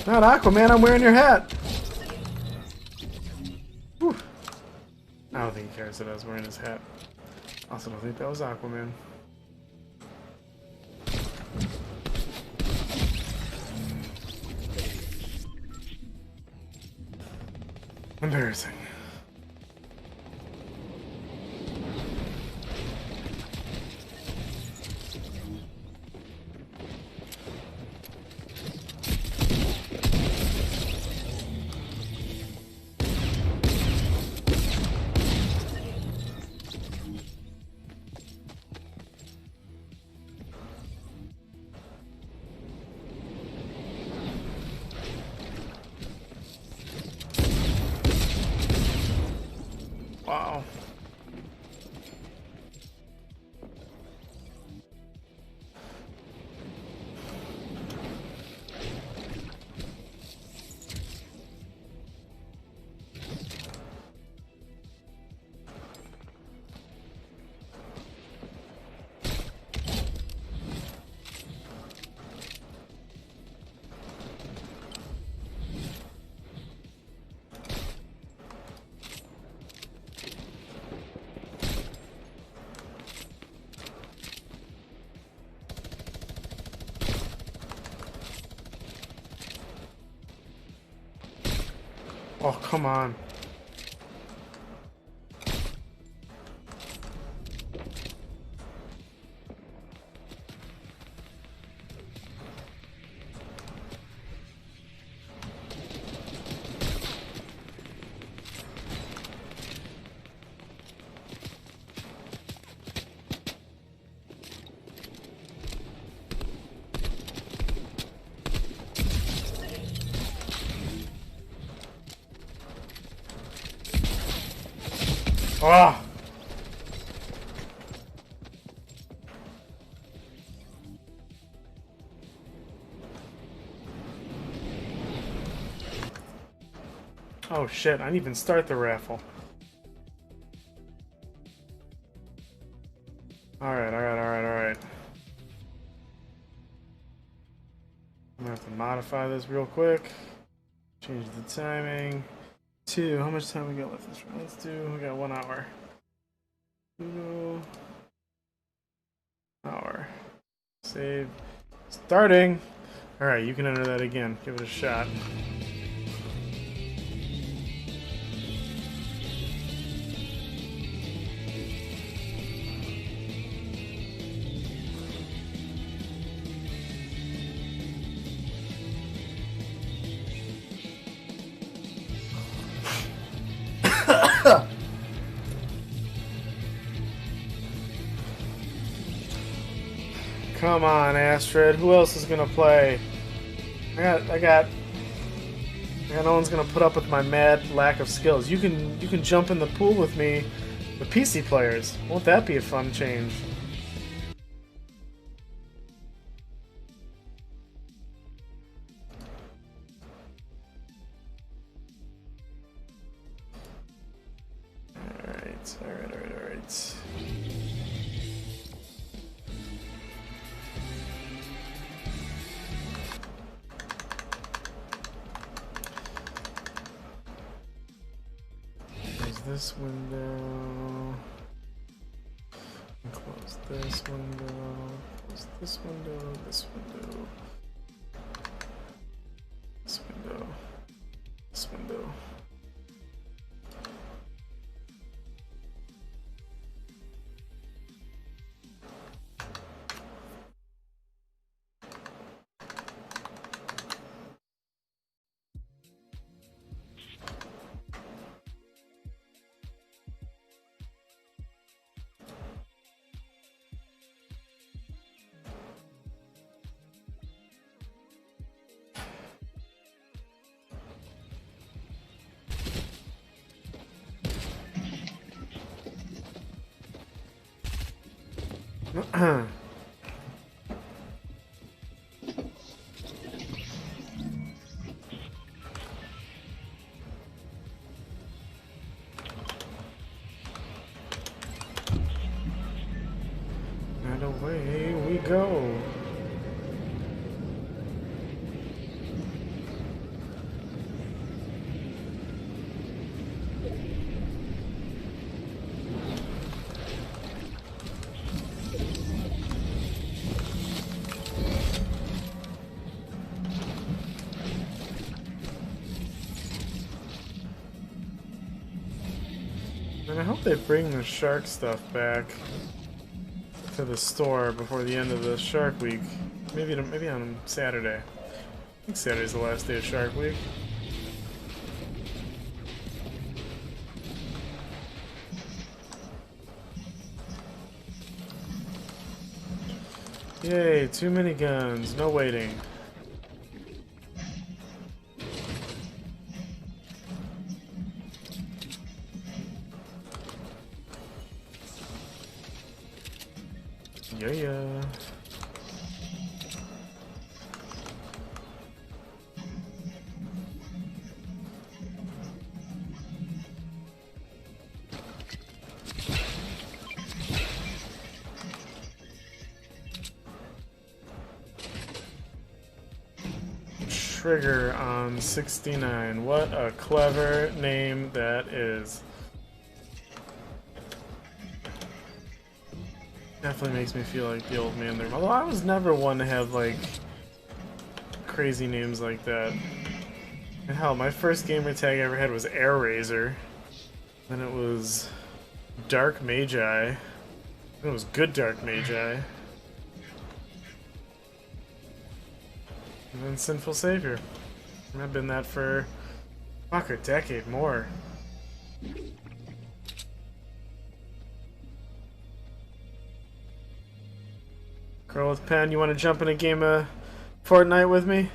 Not Aquaman, I'm wearing your hat! Whew. I don't think he cares that I was wearing his hat. Also don't think that was Aquaman. Embarrassing. Wow. Oh, come on. Ah! Oh shit, I didn't even start the raffle. Alright. I'm gonna have to modify this real quick. Change the timing. 2. How much time we got left this round? Let's do. We got 1 hour. 2 hour. Save. Starting! Alright, you can enter that again. Give it a shot. Come on, Astrid. Who else is gonna play? I got no one's gonna put up with my mad lack of skills. You can jump in the pool with me, the PC players. Won't that be a fun change? Alright. This window, close this window, close this window, this window, this window, this window. And away we go. And I hope they bring the shark stuff back to the store before the end of the Shark Week. Maybe on Saturday. I think Saturday's the last day of Shark Week. Yay, too many guns, no waiting. Yeah. Trigger on 69. What a clever name that is. Definitely makes me feel like the old man there. Although I was never one to have like crazy names like that. And hell, my first gamer tag I ever had was Air Razor. Then it was Dark Magi. Then it was Good Dark Magi. And then Sinful Savior. And I've been that for, fuck, a decade more. Girl with pen, you want to jump in a game of Fortnite with me?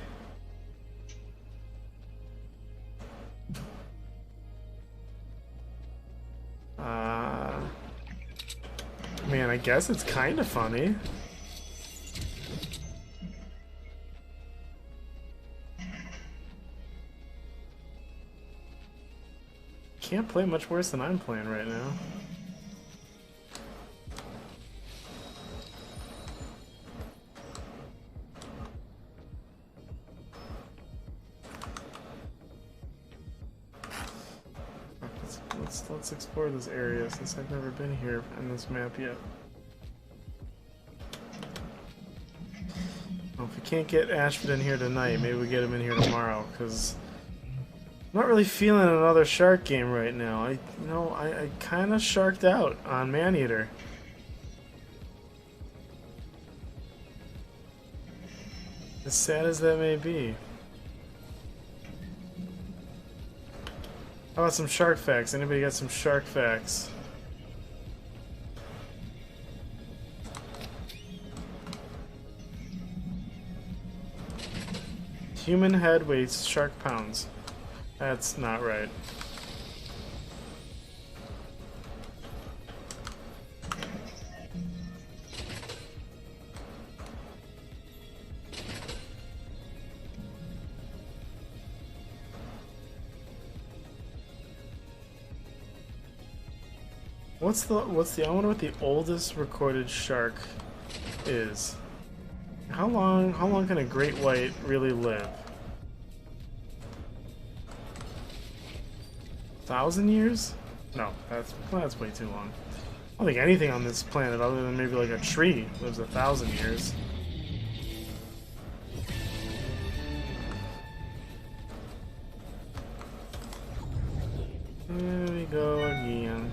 Man, I guess it's kind of funny. Can't play much worse than I'm playing right now. Let's explore this area since I've never been here on this map yet. Well, if we can't get Ashford in here tonight, maybe we get him in here tomorrow, because I'm not really feeling another shark game right now. I kind of sharked out on Maneater. As sad as that may be. How about some shark facts? Anybody got some shark facts? Human head weighs shark pounds. That's not right. I wonder what the oldest recorded shark is. How long can a great white really live? 1,000 years? No, that's way too long. I don't think anything on this planet other than maybe like a tree lives 1,000 years. There we go again.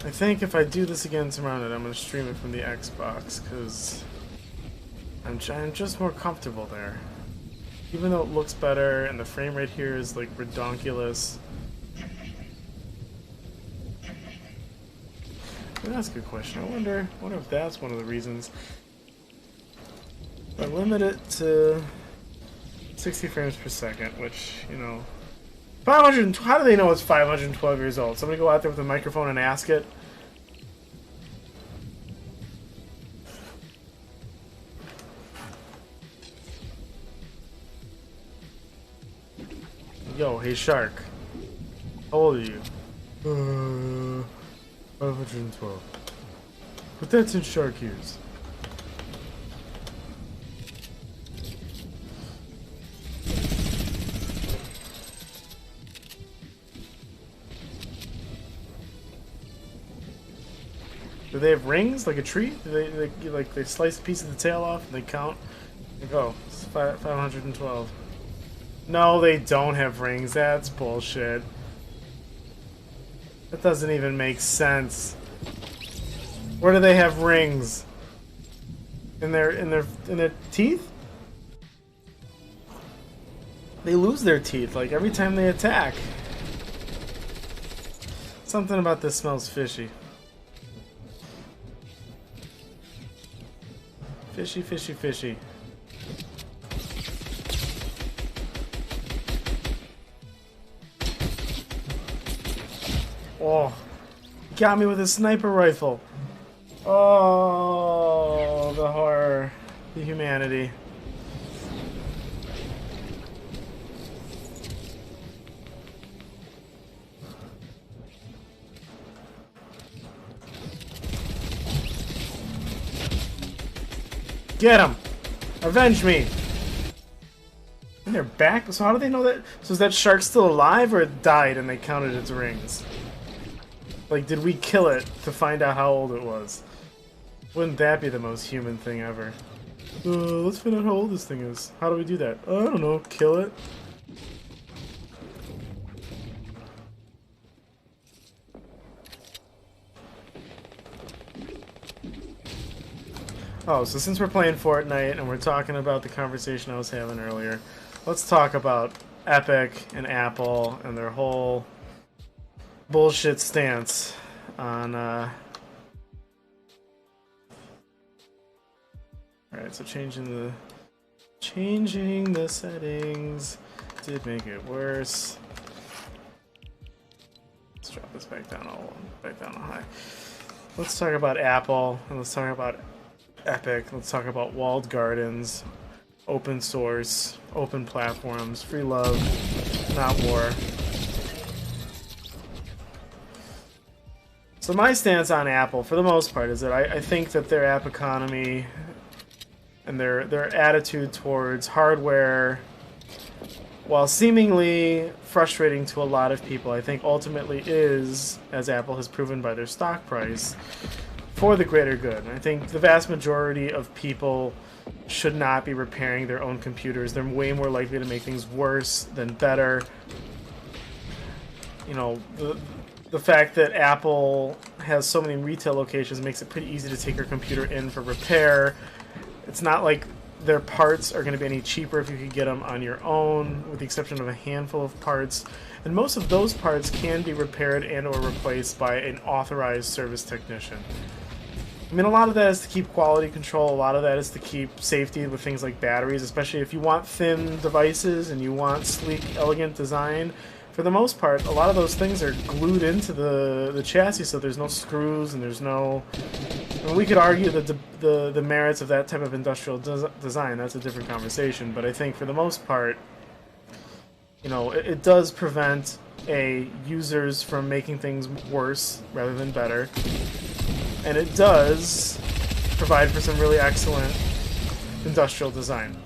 I think if I do this again tomorrow night, I'm going to stream it from the Xbox, because I'm just more comfortable there. Even though it looks better, and the frame rate here is, like, redonkulous. Well, that's a good question. I wonder if that's one of the reasons. If I limit it to 60 frames per second, which, you know... 500. How do they know it's 512 years old? Somebody go out there with a microphone and ask it. Yo, hey shark. How old are you? 512. But that's in shark years. Do they have rings like a tree? Do they slice a piece of the tail off and they count? Like, oh, it's 512. No, they don't have rings. That's bullshit. That doesn't even make sense. Where do they have rings? In their teeth? They lose their teeth like every time they attack. Something about this smells fishy. Fishy, fishy, fishy. Oh, he got me with a sniper rifle. Oh, the horror, the humanity. Get him! Avenge me! And they're back? So how do they know that? So is that shark still alive or it died and they counted its rings? Like, did we kill it to find out how old it was? Wouldn't that be the most human thing ever? Let's find out how old this thing is. How do we do that? I don't know. Kill it? Oh, so since we're playing Fortnite and we're talking about the conversation I was having earlier, let's talk about Epic and Apple and their whole bullshit stance on Alright, so changing the settings did make it worse. Let's drop this back down a high. Let's talk about Apple and let's talk about Epic. Let's talk about walled gardens, open source, open platforms, free love, not war. So my stance on Apple, for the most part, is that I think that their app economy and their attitude towards hardware, while seemingly frustrating to a lot of people, I think ultimately is, as Apple has proven by their stock price, for the greater good. I think the vast majority of people should not be repairing their own computers. They're way more likely to make things worse than better. You know, the fact that Apple has so many retail locations makes it pretty easy to take your computer in for repair. It's not like their parts are going to be any cheaper if you could get them on your own, with the exception of a handful of parts. And most of those parts can be repaired and or replaced by an authorized service technician. I mean, a lot of that is to keep quality control, a lot of that is to keep safety with things like batteries, especially if you want thin devices and you want sleek, elegant design. For the most part, a lot of those things are glued into the chassis, so there's no screws and there's no... I mean, we could argue the merits of that type of industrial design. That's a different conversation, but I think for the most part, you know, it does prevent users from making things worse rather than better. And it does provide for some really excellent industrial design.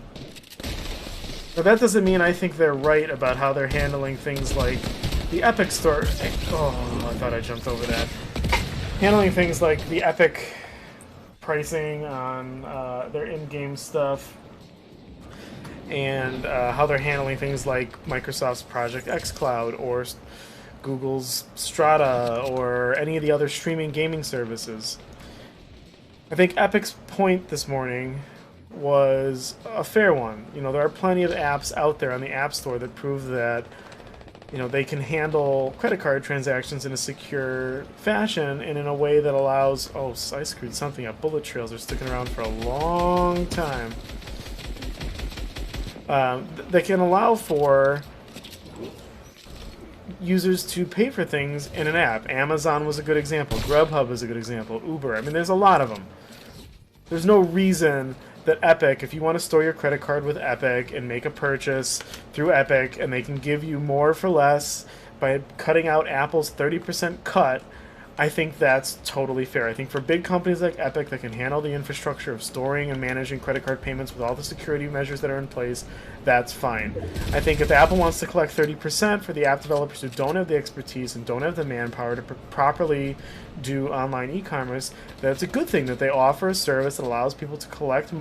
Now that doesn't mean I think they're right about how they're handling things like the Epic Store. Oh, I thought I jumped over that. Handling things like the Epic pricing on their in-game stuff, and how they're handling things like Microsoft's Project xCloud or Google's Strata or any of the other streaming gaming services. I think Epic's point this morning was a fair one. You know, there are plenty of apps out there on the App Store that prove that, you know, they can handle credit card transactions in a secure fashion and in a way that allows... Oh, I screwed something up. Bullet trails are sticking around for a long time. They can allow for users to pay for things in an app. Amazon was a good example. Grubhub is a good example. Uber. I mean, there's a lot of them. There's no reason that Epic, if you want to store your credit card with Epic and make a purchase through Epic, and they can give you more for less by cutting out Apple's 30% cut, I think that's totally fair. I think for big companies like Epic that can handle the infrastructure of storing and managing credit card payments with all the security measures that are in place, that's fine. I think if Apple wants to collect 30% for the app developers who don't have the expertise and don't have the manpower to properly do online e-commerce, that's a good thing that they offer a service that allows people to collect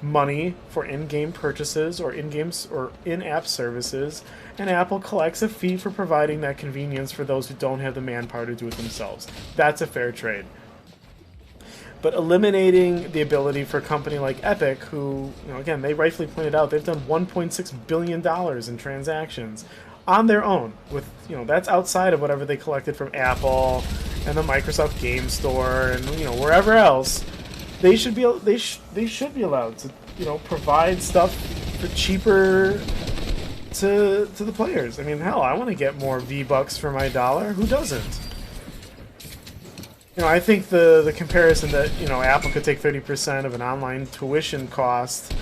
money for in-game purchases or in-game or in-app services, and Apple collects a fee for providing that convenience for those who don't have the manpower to do it themselves. That's a fair trade. But eliminating the ability for a company like Epic, who, you know, again, they rightfully pointed out they've done $1.6 billion in transactions on their own, with, you know, that's outside of whatever they collected from Apple and the Microsoft Game Store and, you know, wherever else. They should be allowed to, you know, provide stuff for cheaper to the players. I mean, hell, I want to get more V-Bucks for my dollar. Who doesn't? You know, I think the comparison that, you know, Apple could take 30% of an online tuition cost,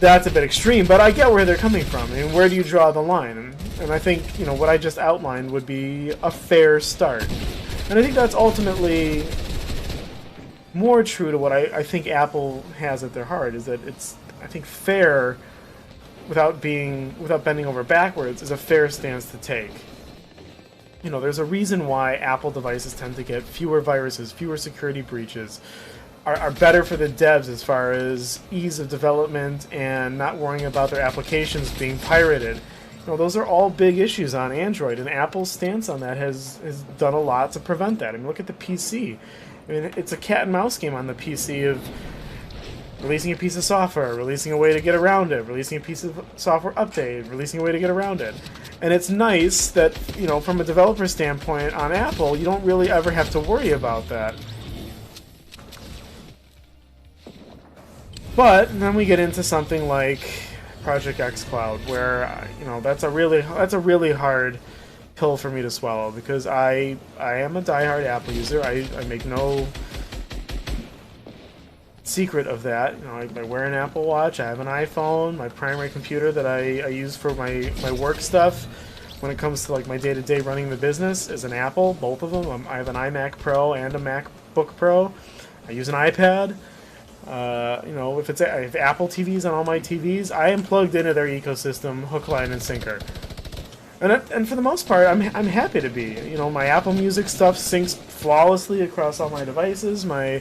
that's a bit extreme, but I get where they're coming from. I mean, where do you draw the line? And I think, you know, what I just outlined would be a fair start. And I think that's ultimately more true to what I think Apple has at their heart, is that it's, I think, fair without bending over backwards is a fair stance to take. You know, there's a reason why Apple devices tend to get fewer viruses, fewer security breaches, are better for the devs as far as ease of development and not worrying about their applications being pirated. You know, those are all big issues on Android, and Apple's stance on that has done a lot to prevent that. I mean, look at the PC. I mean, it's a cat and mouse game on the PC of releasing a piece of software, releasing a way to get around it, releasing a piece of software update, releasing a way to get around it. And it's nice that, you know, from a developer standpoint on Apple, you don't really ever have to worry about that. But then we get into something like Project xCloud, where, you know, that's a really hard pill for me to swallow, because I am a diehard Apple user. I make no secret of that. You know, I wear an Apple Watch. I have an iPhone. My primary computer that I use for my work stuff, when it comes to like my day-to-day running the business, is an Apple. Both of them. I have an iMac Pro and a MacBook Pro. I use an iPad. You know, if I have Apple TVs on all my TVs, I am plugged into their ecosystem, hook, line, and sinker. And for the most part, I'm happy to be. You know, my Apple Music stuff syncs flawlessly across all my devices. My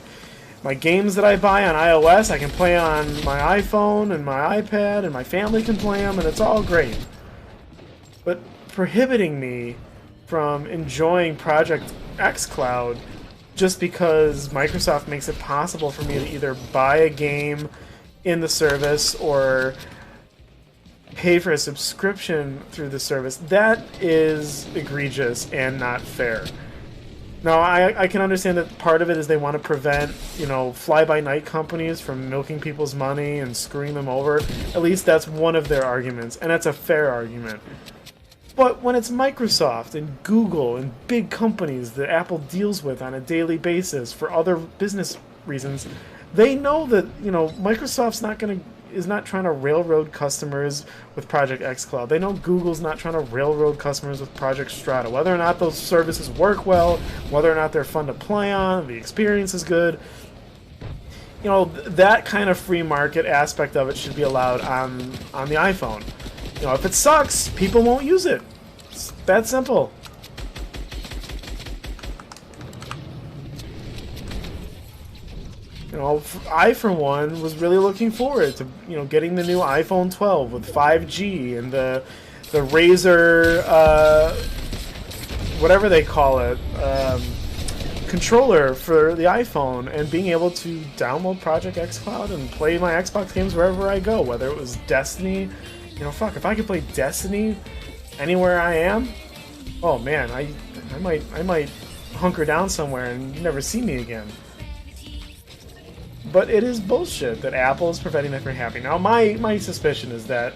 games that I buy on iOS, I can play on my iPhone and my iPad, and my family can play them, and it's all great. But prohibiting me from enjoying Project xCloud just because Microsoft makes it possible for me to either buy a game in the service or pay for a subscription through the service, that is egregious and not fair. Now, I can understand that part of it is they want to prevent, you know, fly-by-night companies from milking people's money and screwing them over. At least that's one of their arguments, and that's a fair argument. But when it's Microsoft and Google and big companies that Apple deals with on a daily basis for other business reasons, they know that, you know, Microsoft's is not trying to railroad customers with Project xCloud. They know Google's not trying to railroad customers with Project Strata. Whether or not those services work well, whether or not they're fun to play on, the experience is good, you know, that kind of free market aspect of it should be allowed on the iPhone. You know, if it sucks, people won't use it. It's that simple. You know, I, for one, was really looking forward to, you know, getting the new iPhone 12 with 5G and the Razer, whatever they call it, controller for the iPhone, and being able to download Project xCloud and play my Xbox games wherever I go, whether it was Destiny. You know, fuck, if I could play Destiny anywhere I am, oh man, I might hunker down somewhere and you never see me again. But it is bullshit that Apple is preventing that from happening. Now, my suspicion is that,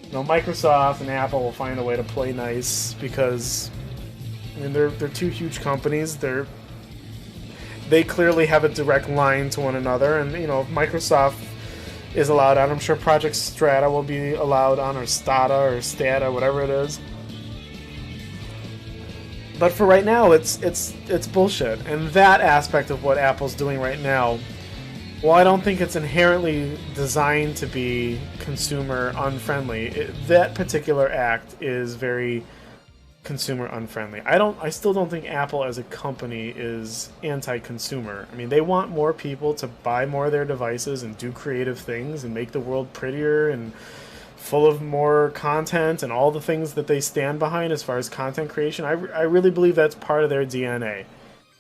you know, Microsoft and Apple will find a way to play nice, because, I mean, they're two huge companies. They clearly have a direct line to one another, and, you know, if Microsoft is allowed on, I'm sure Project Strata will be allowed on, or Stata, whatever it is. But for right now, it's bullshit. And that aspect of what Apple's doing right now, well, I don't think it's inherently designed to be consumer unfriendly. That particular act is very consumer unfriendly. I still don't think Apple as a company is anti-consumer. I mean, they want more people to buy more of their devices and do creative things and make the world prettier and full of more content and all the things that they stand behind as far as content creation. I really believe that's part of their DNA.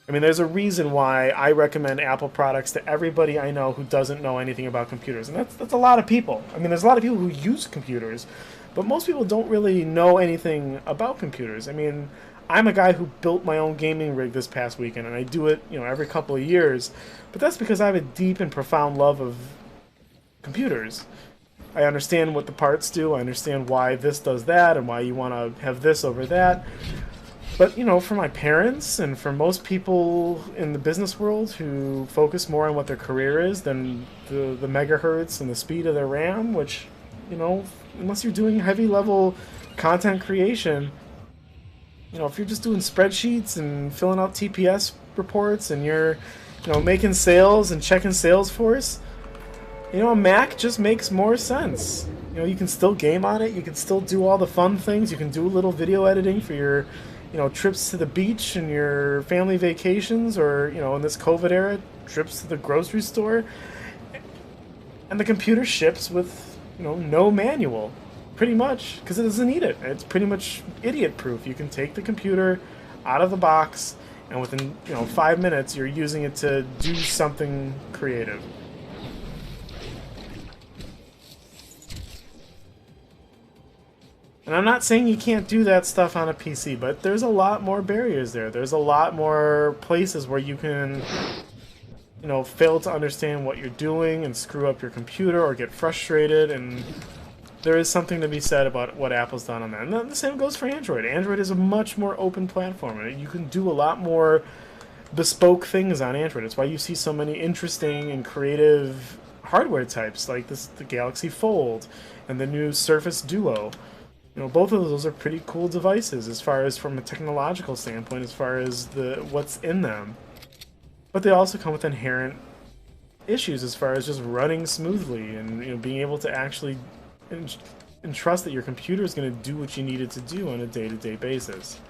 I mean, there's a reason why I recommend Apple products to everybody I know who doesn't know anything about computers. And that's a lot of people. I mean, there's a lot of people who use computers, but most people don't really know anything about computers. I mean, I'm a guy who built my own gaming rig this past weekend, and I do it, you know, every couple of years. But that's because I have a deep and profound love of computers. I understand what the parts do. I understand why this does that and why you want to have this over that. But, you know, for my parents and for most people in the business world who focus more on what their career is than the megahertz and the speed of their RAM, which, you know, unless you're doing heavy-level content creation, you know, if you're just doing spreadsheets and filling out TPS reports and you're, you know, making sales and checking Salesforce, you know, a Mac just makes more sense. You know, you can still game on it. You can still do all the fun things. You can do a little video editing for your you know, trips to the beach and your family vacations, or, you know, in this COVID era, trips to the grocery store. And the computer ships with, you know, no manual, pretty much, because it doesn't need it. It's pretty much idiot-proof. You can take the computer out of the box, and within, you know, 5 minutes, you're using it to do something creative. And I'm not saying you can't do that stuff on a PC, but there's a lot more barriers there. There's a lot more places where you can, you know, fail to understand what you're doing and screw up your computer or get frustrated, and there is something to be said about what Apple's done on that. And the same goes for Android. Android is a much more open platform, and you can do a lot more bespoke things on Android. It's why you see so many interesting and creative hardware types, like the Galaxy Fold and the new Surface Duo. You know, both of those are pretty cool devices as far as from a technological standpoint, as far as what's in them. But they also come with inherent issues as far as just running smoothly and, you know, being able to actually trust that your computer is going to do what you need it to do on a day-to-day basis.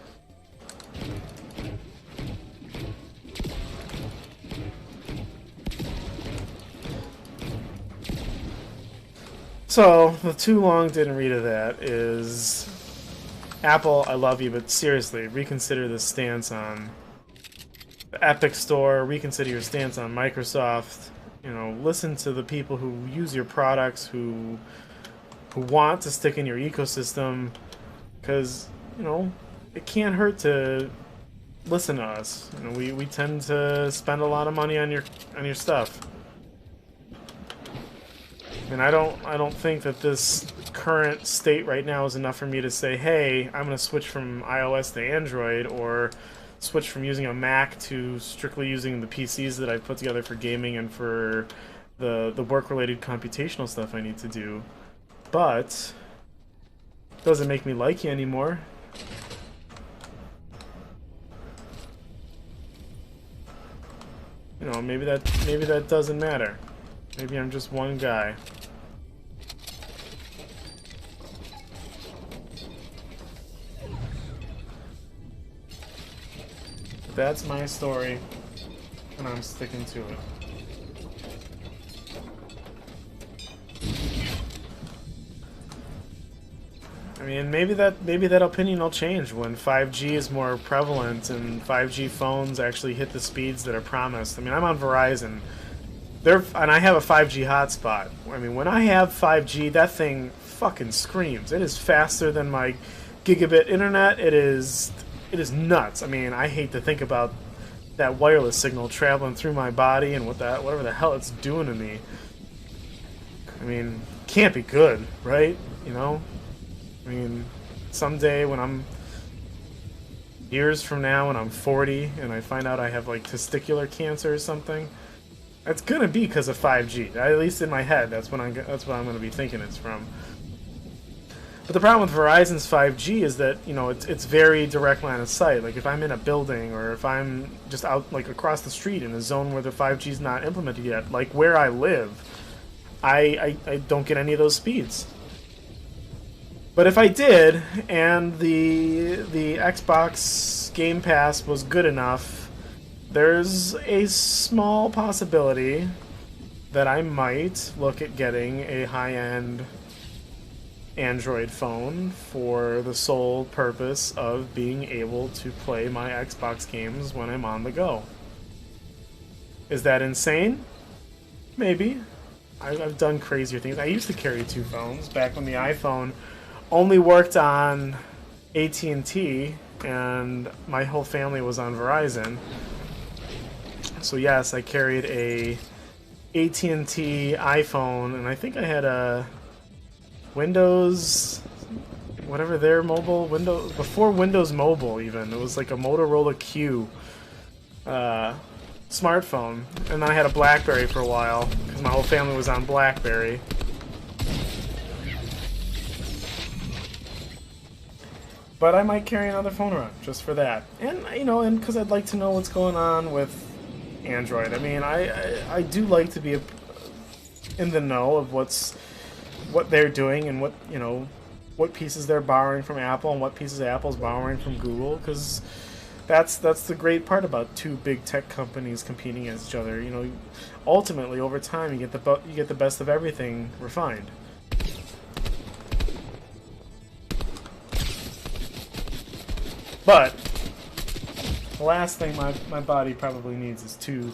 So, the too long didn't read of that is, Apple, I love you, but seriously, reconsider this stance on the Epic Store, reconsider your stance on Microsoft. You know, listen to the people who use your products, who want to stick in your ecosystem, because, you know, it can't hurt to listen to us. You know, we tend to spend a lot of money on your stuff. And I don't think that this current state right now is enough for me to say, hey, I'm going to switch from iOS to Android, or switch from using a Mac to strictly using the PCs that I put together for gaming and for the work-related computational stuff I need to do. But it doesn't make me like you anymore. You know, maybe that doesn't matter. Maybe I'm just one guy. That's my story, and I'm sticking to it. I mean, maybe that opinion will change when 5G is more prevalent and 5G phones actually hit the speeds that are promised. I mean, I'm on Verizon. And I have a 5G hotspot. I mean, when I have 5G, that thing fucking screams. It is faster than my gigabit internet. It is nuts. I mean, I hate to think about that wireless signal traveling through my body and whatever the hell it's doing to me. I mean, can't be good, right? You know? I mean, someday when I'm years from now when I'm 40 and I find out I have like testicular cancer or something, it's gonna be because of 5G. At least in my head, that's what I'm gonna be thinking it's from. But the problem with Verizon's 5G is that, you know, it's very direct line of sight. Like if I'm in a building or if I'm just out like across the street in a zone where the 5G is not implemented yet, like where I live, I don't get any of those speeds. But if I did, and the Xbox Game Pass was good enough, there's a small possibility that I might look at getting a high-end Android phone for the sole purpose of being able to play my Xbox games when I'm on the go. Is that insane? Maybe. I've done crazier things. I used to carry two phones back when the iPhone only worked on AT&T and my whole family was on Verizon. So yes, I carried a AT&T iPhone, and I think I had a Windows, whatever their mobile, Windows, before Windows Mobile even. It was like a Motorola Q smartphone. And then I had a BlackBerry for a while, because my whole family was on BlackBerry. But I might carry another phone around, just for that. And, you know, and because I'd like to know what's going on with Android. I mean, I do like to be in the know of what they're doing and what, you know, what pieces they're borrowing from Apple and what pieces Apple's borrowing from Google, because that's the great part about two big tech companies competing against each other. You know, ultimately over time you get the best of everything refined. But the last thing my body probably needs is two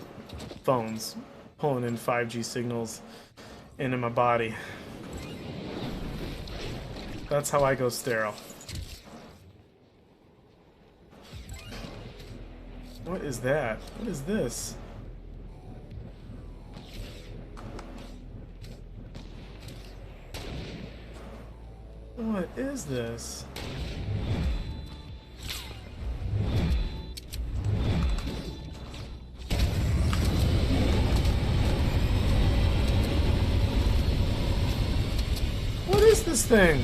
phones pulling in 5G signals into my body. That's how I go sterile. What is that? What is this? What is this? What is this thing?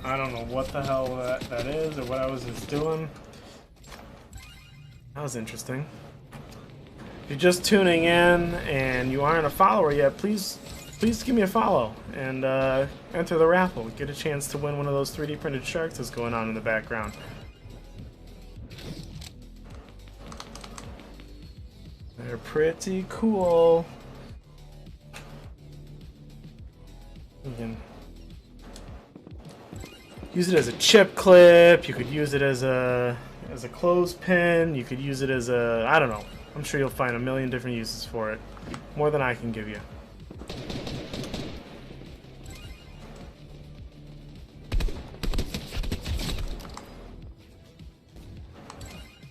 I don't know what the hell that is or what I was just doing. That was interesting. If you're just tuning in and you aren't a follower yet, please give me a follow and enter the raffle. Get a chance to win one of those 3D printed sharks that's going on in the background. They're pretty cool. You can use it as a chip clip. You could use it as a clothespin. You could use it as a, I don't know. I'm sure you'll find a million different uses for it. More than I can give you.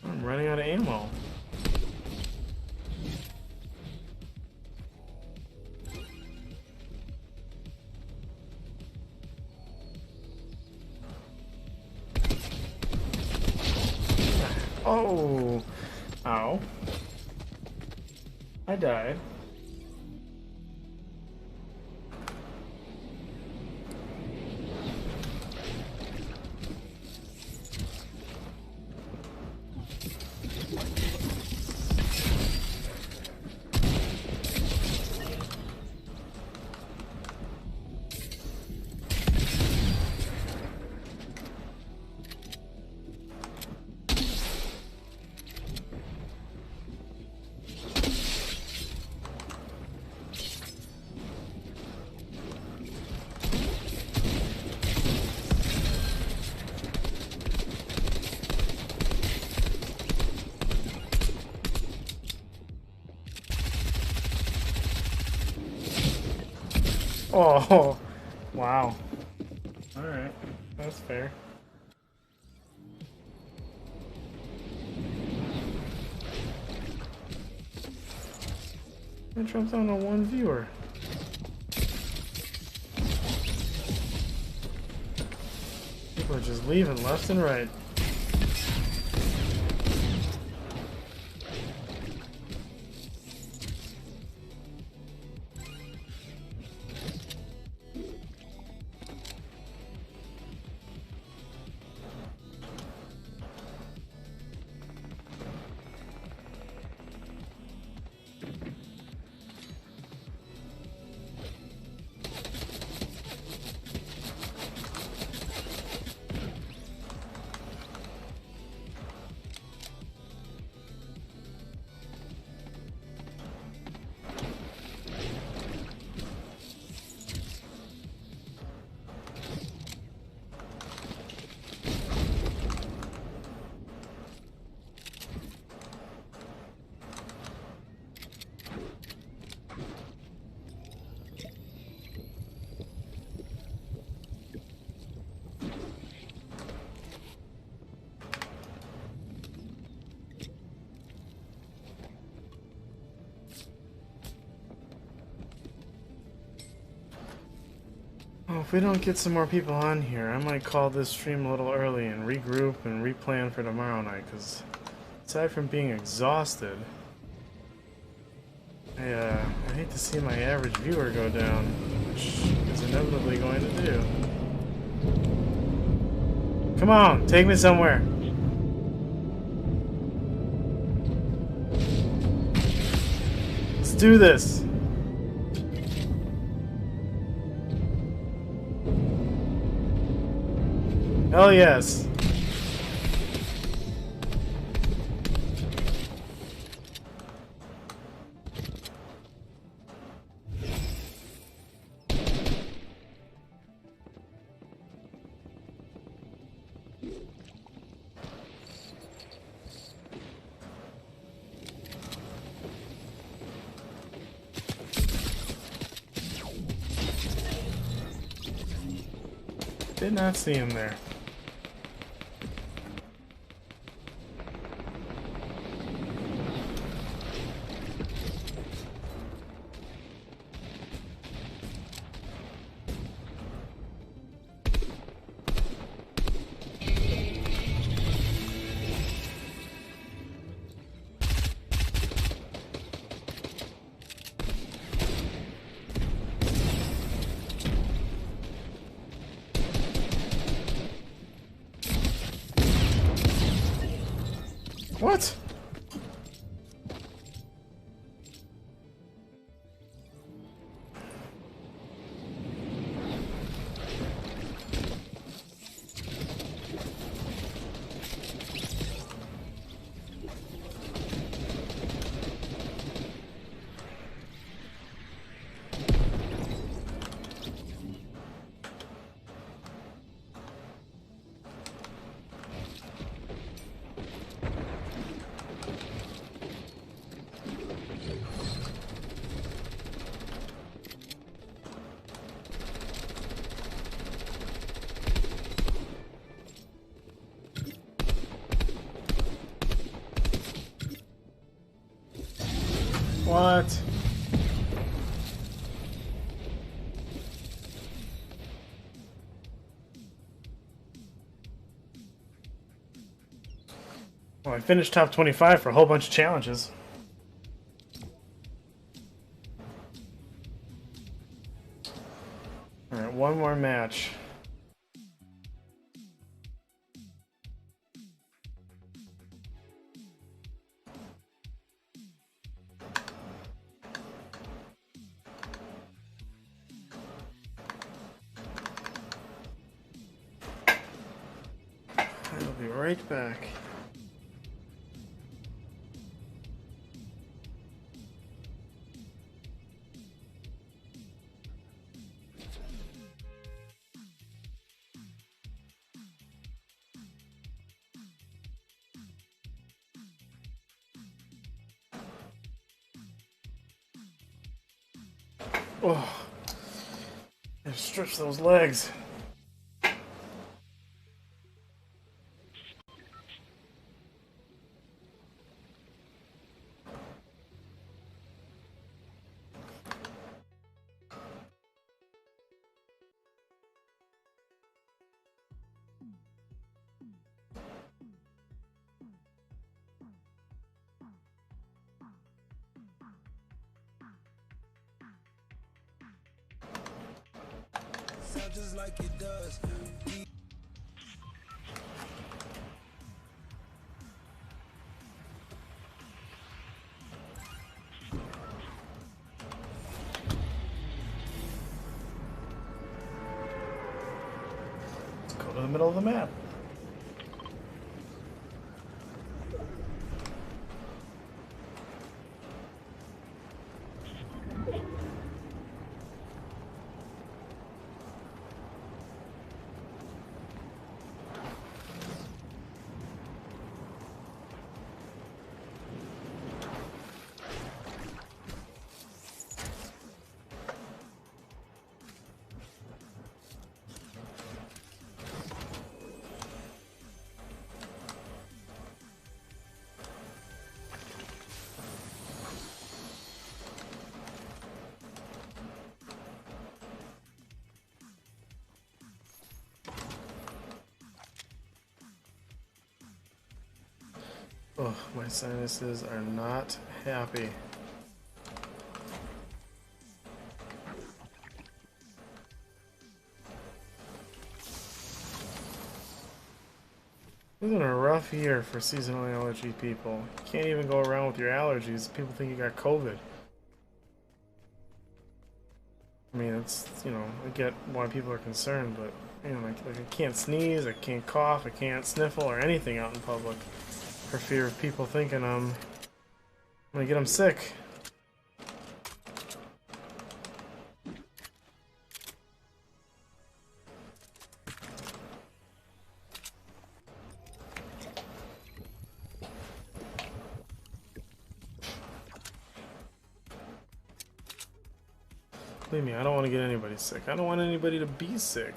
I'm running out of ammo. Oh! Ow. I died. Oh, wow. Alright, that's fair. I dropped down on one viewer. People are just leaving left and right. Well, if we don't get some more people on here, I might call this stream a little early and regroup and replan for tomorrow night, because aside from being exhausted, I hate to see my average viewer go down, which is inevitably going to do. Come on, take me somewhere. Let's do this. Hell yes. Did not see him there. What? What? Well, I finished top 25 for a whole bunch of challenges. Alright, one more match. I'll be right back. Oh, I stretch those legs. Just like it does. Let's go to the middle of the map. Oh, my sinuses are not happy. It's been a rough year for seasonal allergy people. You can't even go around with your allergies. People think you got COVID. I mean, it's, you know, I get why people are concerned, but, you know, like I can't sneeze, I can't cough, I can't sniffle or anything out in public for fear of people thinking I'm gonna get them sick. Believe me, I don't want to get anybody sick. I don't want anybody to be sick.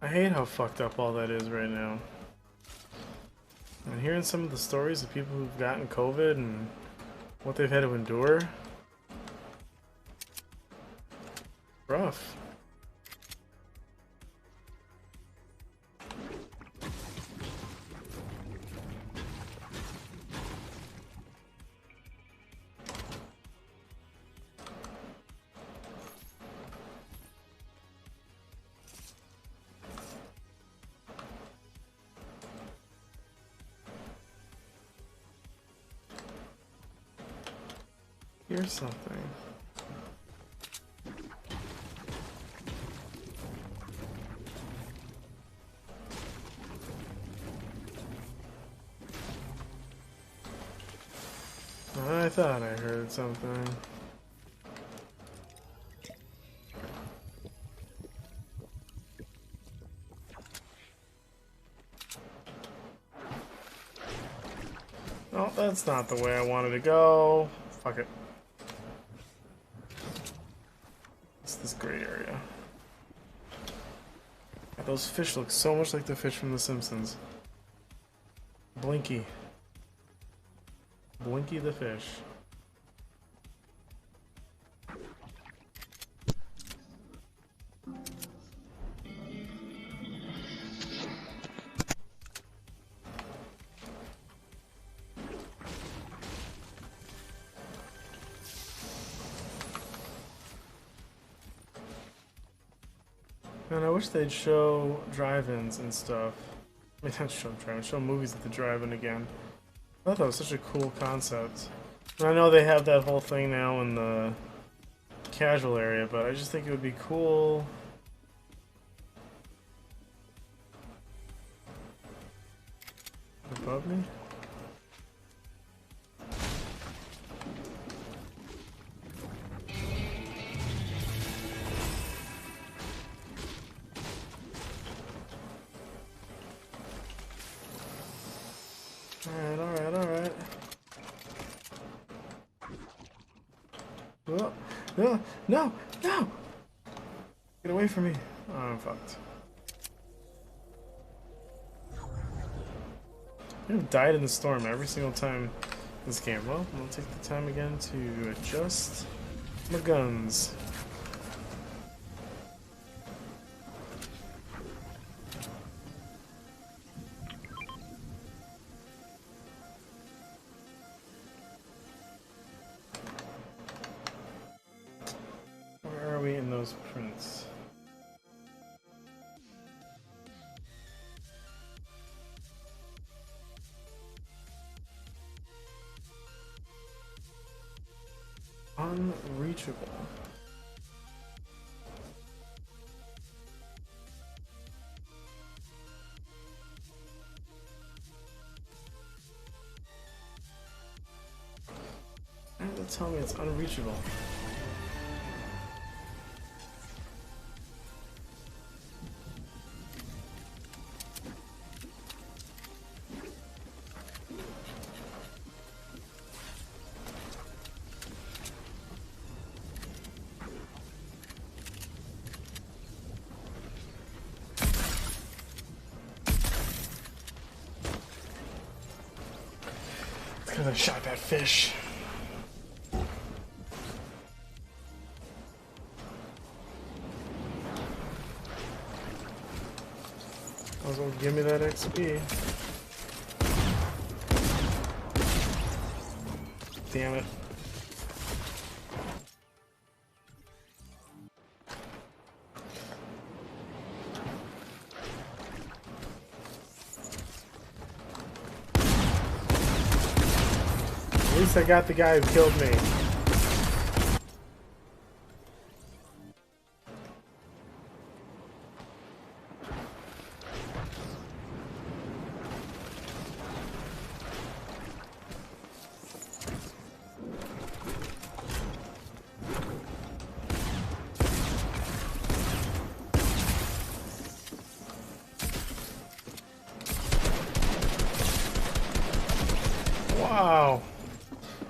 I hate how fucked up all that is right now. And hearing some of the stories of people who've gotten COVID and what they've had to endure. Rough. Here's something. I thought I heard something. Oh, that's not the way I wanted to go. Fuck it. It's this gray area. God, those fish look so much like the fish from The Simpsons. Blinky. Blinky the fish. Man, I wish they'd show drive-ins and stuff. I mean, not show drive-ins, show movies at the drive-in again. I thought that was such a cool concept. And I know they have that whole thing now in the casual area, but I just think it would be cool. Above me? Alright. Oh, no! Get away from me. Oh, I'm fucked. I've died in the storm every single time this game. Well, I'll take the time again to adjust my guns. Where are we in those prints? Unreachable. Why did it tell me it's unreachable? Because I shot that fish. I was gonna give me that XP. Damn it. least I got the guy who killed me. Wow.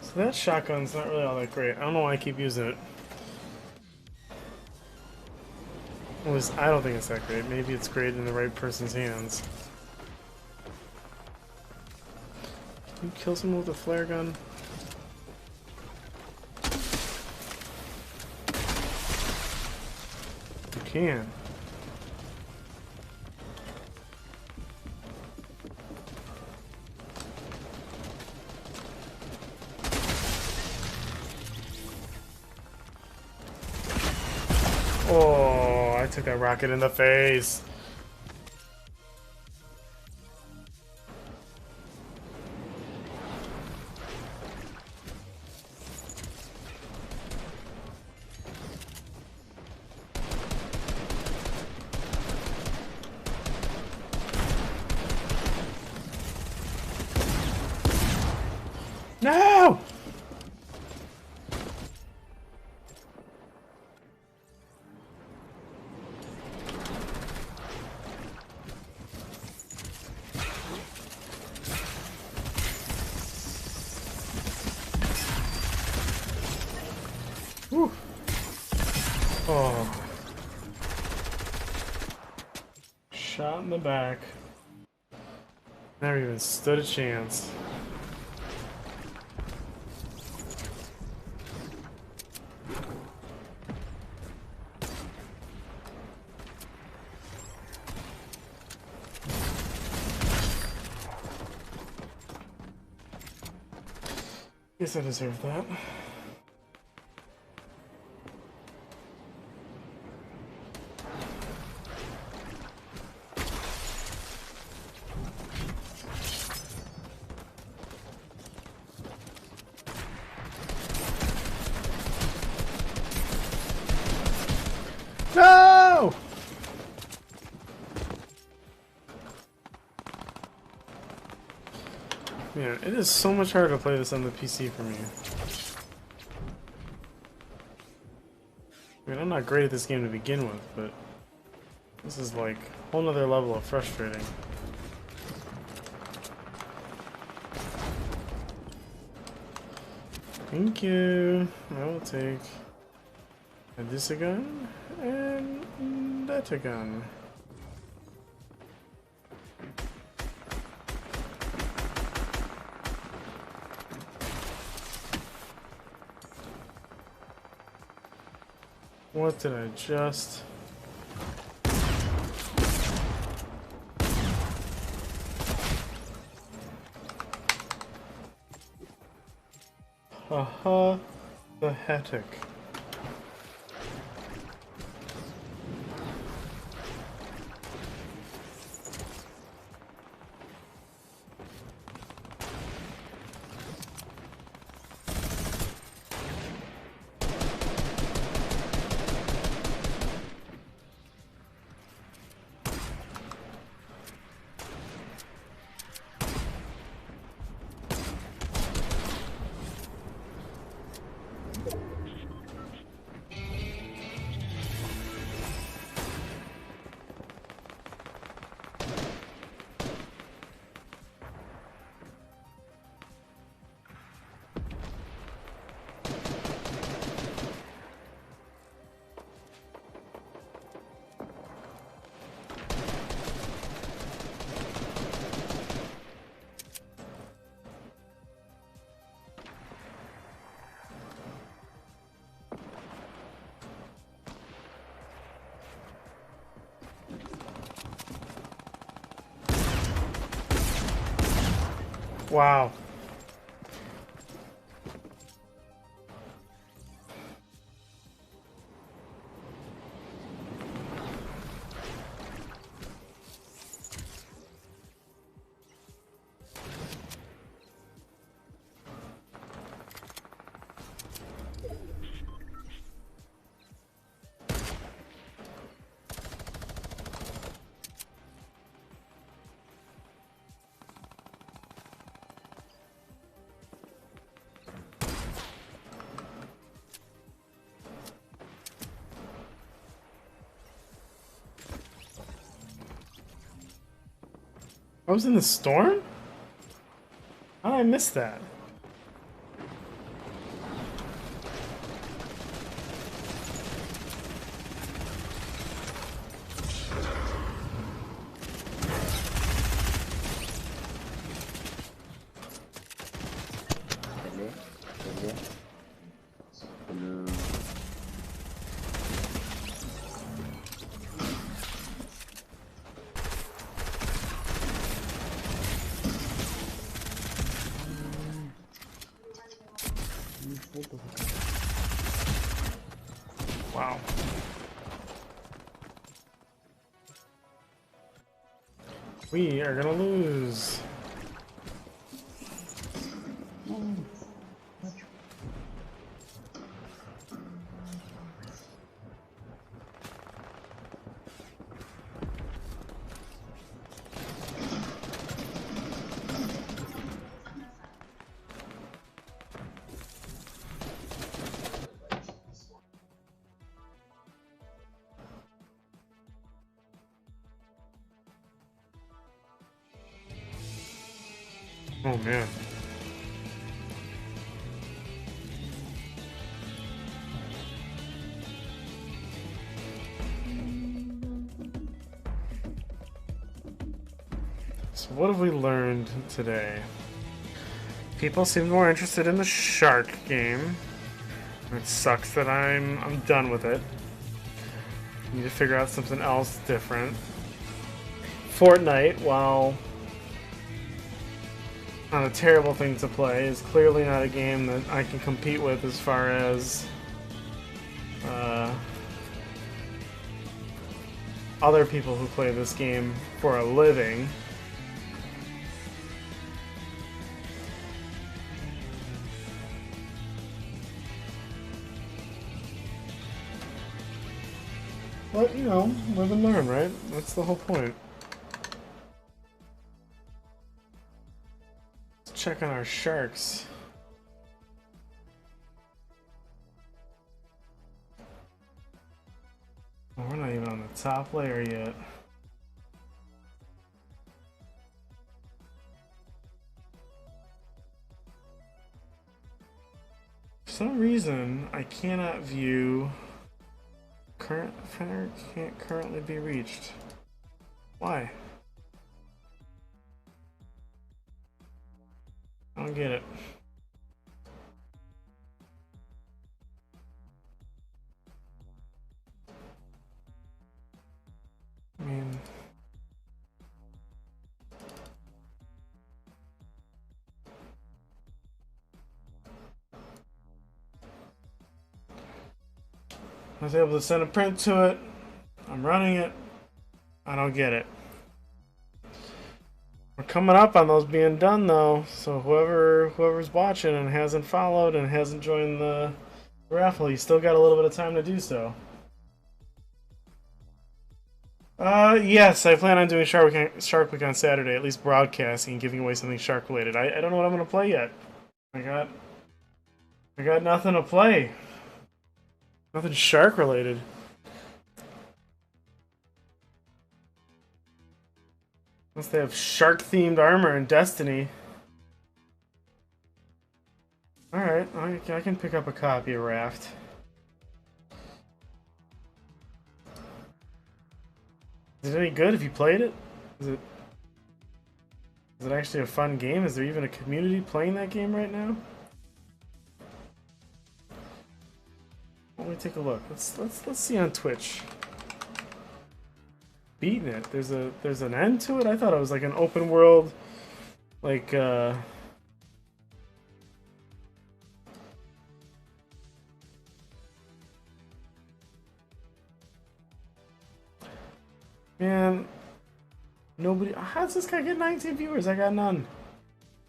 So that shotgun's not really all that great. I don't know why I keep using it. I don't think it's that great. Maybe it's great in the right person's hands. Can you kill someone with a flare gun? You can. Oh, I took that rocket in the face. No! Whew. Oh. Shot in the back. Never even stood a chance. Guess I deserve that. No! Man, it is so much harder to play this on the PC for me. I mean, I'm not great at this game to begin with, but this is like a whole nother level of frustrating. Thank you. I will take this a gun and that a gun. What did I just... Haha, the hetic. Wow. I was in the storm? How did I miss that? Tele, tele. Wow. We are gonna lose. Oh man. So what have we learned today? People seem more interested in the shark game. It sucks that I'm done with it. Need to figure out something else different. Fortnite, while not a terrible thing to play, is clearly not a game that I can compete with as far as other people who play this game for a living. But, you know, live and learn, right? That's the whole point. Let's check on our sharks. Oh, we're not even on the top layer yet. For some reason, I cannot view... Current offender can't currently be reached. Why? I don't get it. I mean... I was able to send a print to it. I'm running it. I don't get it. We're coming up on those being done though, so whoever's watching and hasn't followed and hasn't joined the raffle, you still got a little bit of time to do so. Yes, I plan on doing Shark Week on Saturday, at least broadcasting and giving away something shark related. I don't know what I'm gonna play yet. I got nothing to play. Nothing shark related. Unless they have shark themed armor in Destiny. Alright, I can pick up a copy of Raft. Is it any good if you played it? Is it actually a fun game? Is there even a community playing that game right now? Let me take a look. Let's see on Twitch. Beating it. There's an end to it? I thought it was like an open world, like man, nobody. How's this guy get 19 viewers? I got none.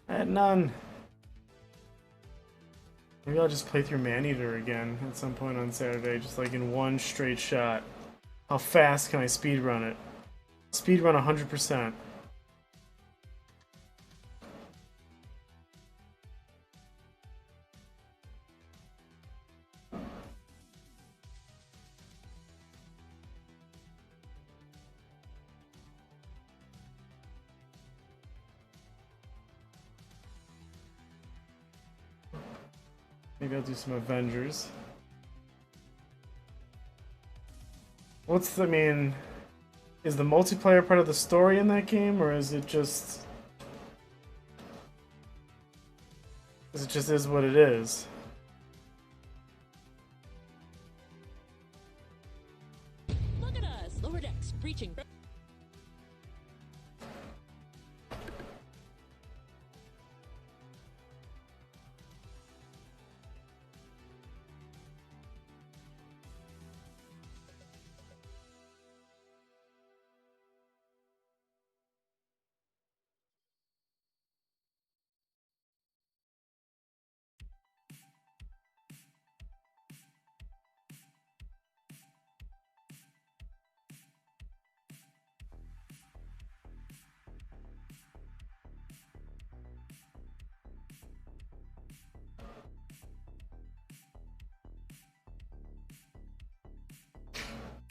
I had none. Maybe I'll just play through Maneater again at some point on Saturday, just like in one straight shot. How fast can I speedrun it? Speedrun 100%. Maybe I'll do some Avengers. What's the, I mean, is the multiplayer part of the story in that game, or is it just... It just is what it is? Look at us, lower decks, breaching.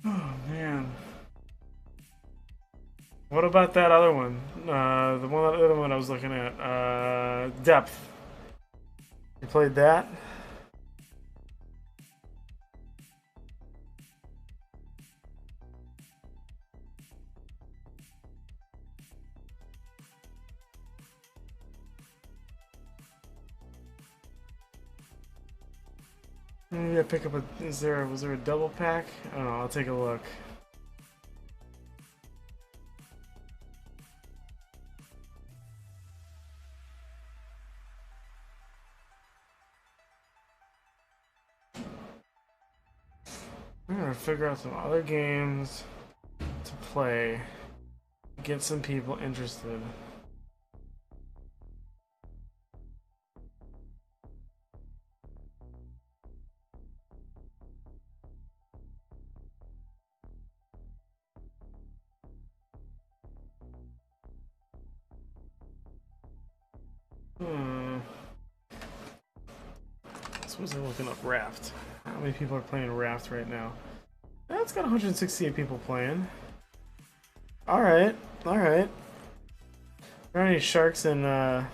Oh man. What about that other one? The other one I was looking at. Depth. You played that? Maybe I pick up a. Was there a double pack? I don't know. I'll take a look. I'm gonna figure out some other games to play. Get some people interested. Suppose I'm looking up Raft. How many people are playing Raft right now? That's got 168 people playing. Alright, alright. Are there any sharks in that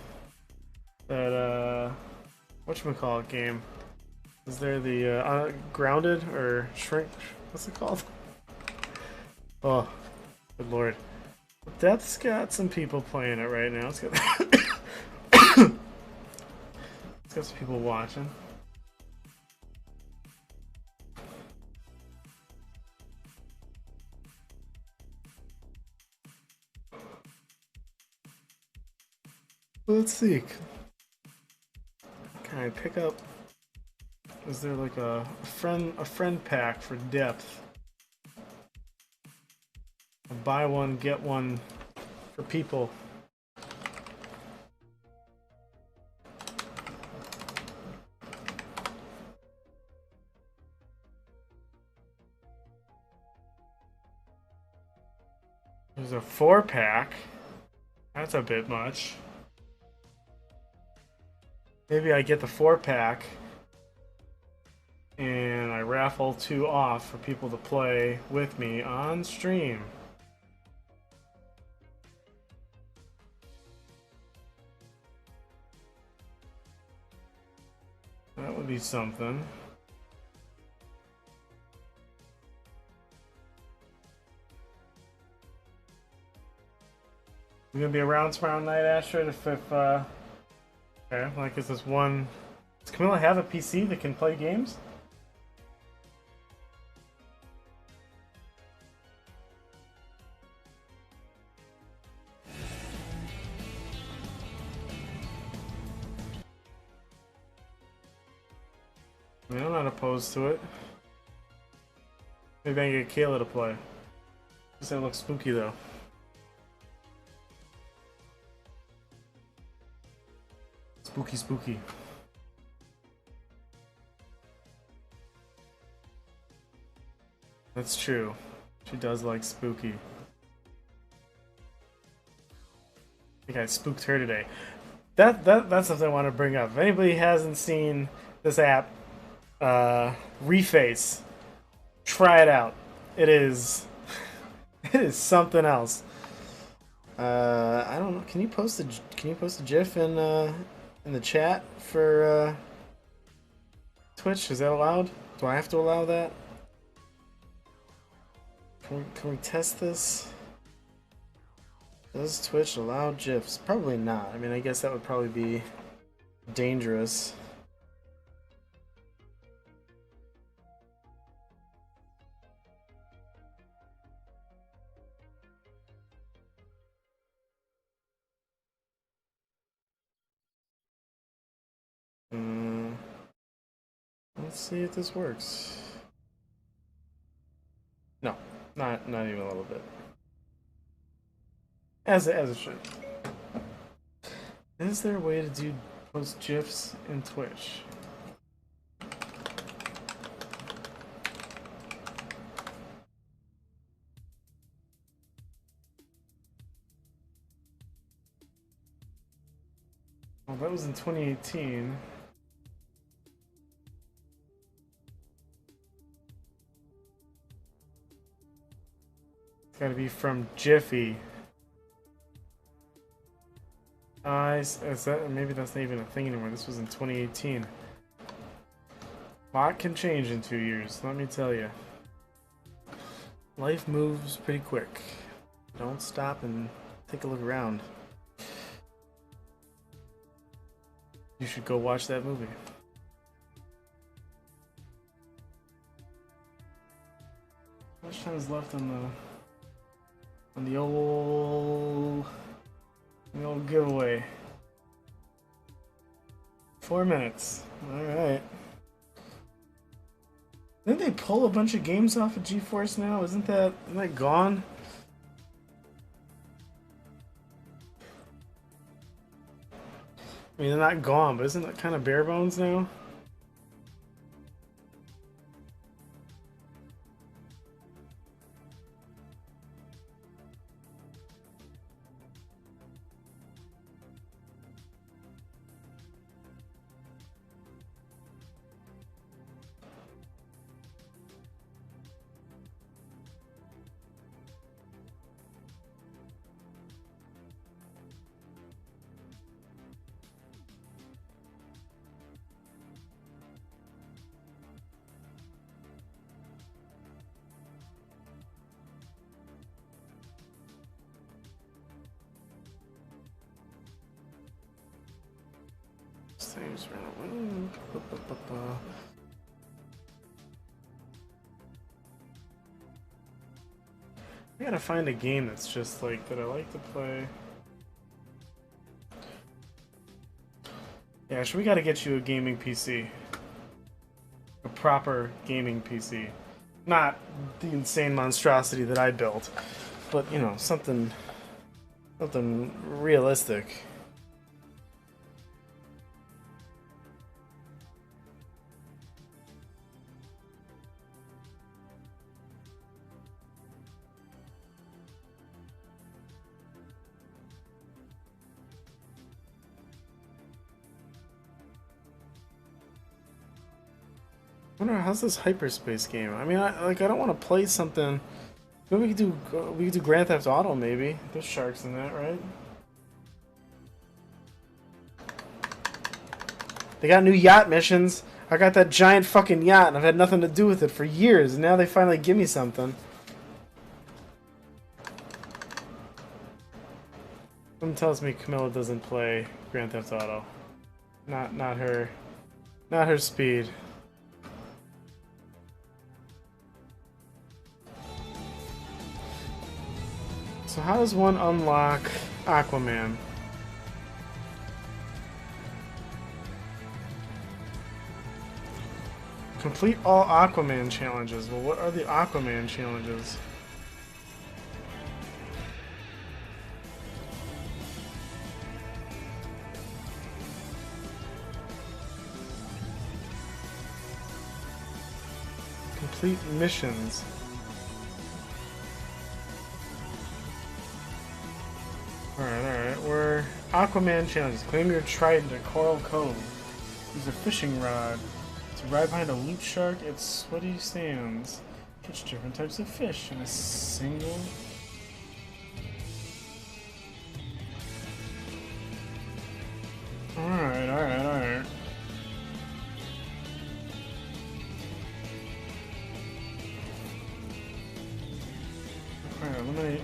whatchamacallit game? Is there the Grounded or Shrink? What's it called? Oh, good lord. Death's got some people playing it right now. It's got it's got some people watching. Let's see. Can I pick up? Is there like a friend pack for depth? A buy one get one for people. There's a 4-pack. That's a bit much. Maybe I get the 4-pack and I raffle 2 off for people to play with me on stream. That would be something. You gonna be around tomorrow night, Astrid? If okay, like is this one? Does Camilla have a PC that can play games? I mean, I'm not opposed to it. Maybe I can get Kayla to play. This doesn't look spooky though. Spooky, spooky. That's true. She does like spooky. I think I spooked her today. That's something I want to bring up. If anybody hasn't seen this app, Reface, try it out. It is it is something else. I don't know. Can you post a GIF in the chat for Twitch? Is that allowed? Do I have to allow that? Can we test this? Does Twitch allow GIFs? Probably not. I mean, I guess that would probably be dangerous. Let's see if this works. No, not even a little bit. As it should. Is there a way to post GIFs in Twitch? Well, that was in 2018. It's gotta be from Jiffy. Is that, maybe that's not even a thing anymore. This was in 2018. A lot can change in 2 years, let me tell you. Life moves pretty quick. Don't stop and take a look around. You should go watch that movie. How much time is left on the old giveaway? 4 minutes. Alright. Didn't they pull a bunch of games off of GeForce now? Isn't that gone? I mean, they're not gone, but isn't that kind of bare bones now? Saves run. I gotta find a game that's just like that I like to play. Yeah, we gotta get you a gaming PC. A proper gaming PC. Not the insane monstrosity that I built, but you know, something realistic. I wonder how's this hyperspace game? I mean, I don't want to play something. Maybe we could do Grand Theft Auto. Maybe there's sharks in that, right? They got new yacht missions. I got that giant fucking yacht, and I've had nothing to do with it for years. And now they finally give me something. Something tells me Camilla doesn't play Grand Theft Auto. Not her speed. So how does one unlock Aquaman? Complete all Aquaman challenges. Well, what are the Aquaman challenges? Complete missions. Alright, we're Aquaman challenges. Claim your trident at Coral Cove. Use a fishing rod. To ride behind a loot shark at sweaty sands. Catch different types of fish in a single... Alright. Alright, eliminate.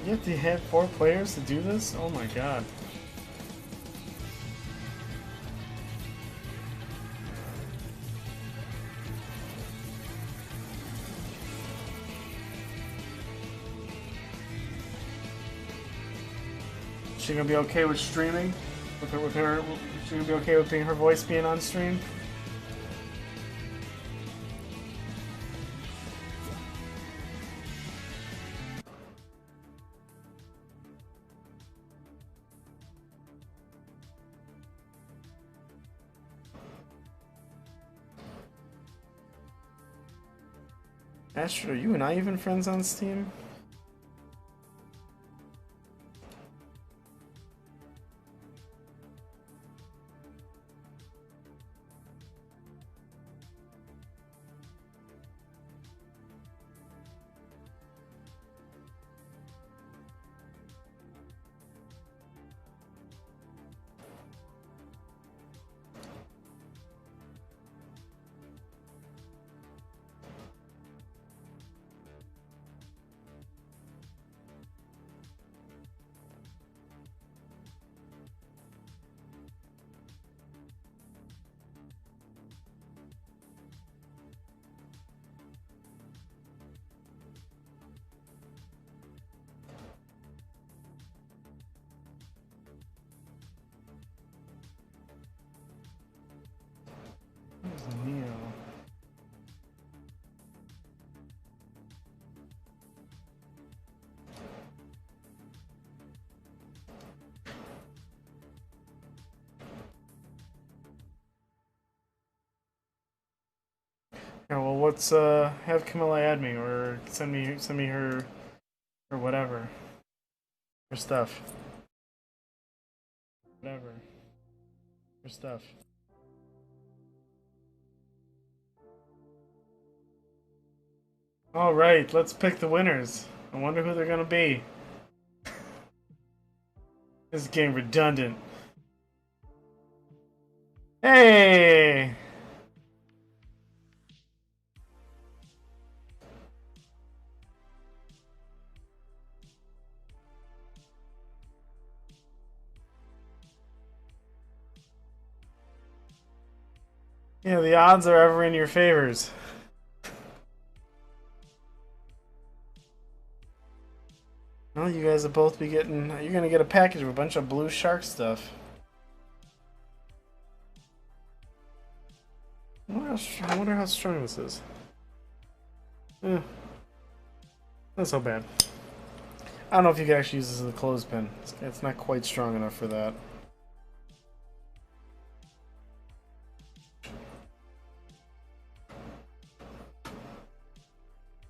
You have to have 4 players to do this? Oh my god. Is she gonna be okay with streaming? Is she gonna be okay with her voice being on stream? Astro, are you and I even friends on Steam? Neo. Yeah, well, let's have Camilla add me or send me her or whatever. Her stuff. Whatever. Her stuff. All right, let's pick the winners. I wonder who they're gonna be. This is getting redundant. Hey! Yeah, the odds are ever in your favors. Well, you guys will both be getting... You're gonna get a package of a bunch of blue shark stuff. I wonder how strong this is. Eh, not so bad. I don't know if you can actually use this as a clothespin. It's not quite strong enough for that.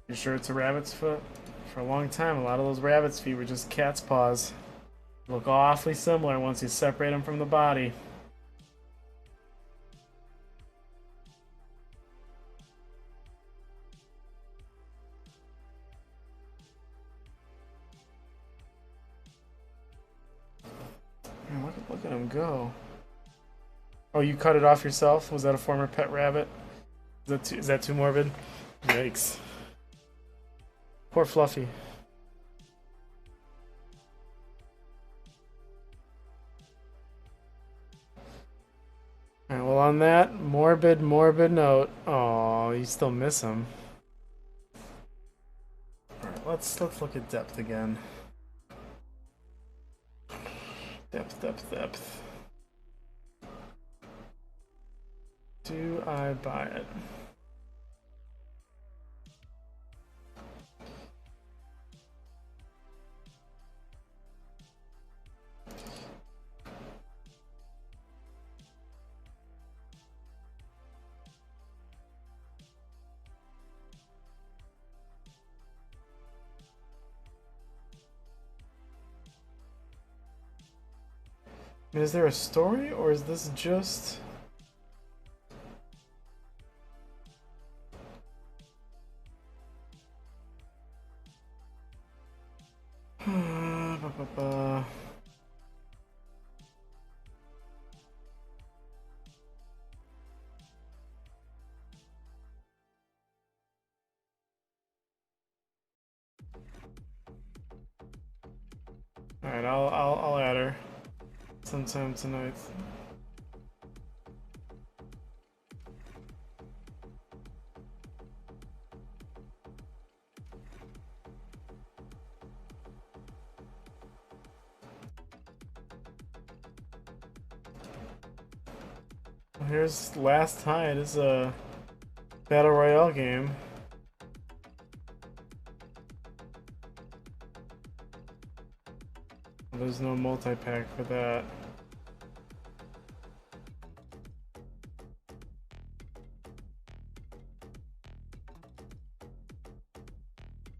You sure it's a rabbit's foot? For a long time, a lot of those rabbit's feet were just cat's paws. Look awfully similar once you separate them from the body. Man, look at him go. Oh, you cut it off yourself? Was that a former pet rabbit? Is that too morbid? Yikes. Poor Fluffy. Alright, well on that morbid note, oh, you still miss him. Alright, let's look at depth again. Depth. Do I buy it? Is there a story, or is this just... Alright, I'll add her sometime tonight. Here's Last Tide. It's a battle royale game. There's no multi-pack for that.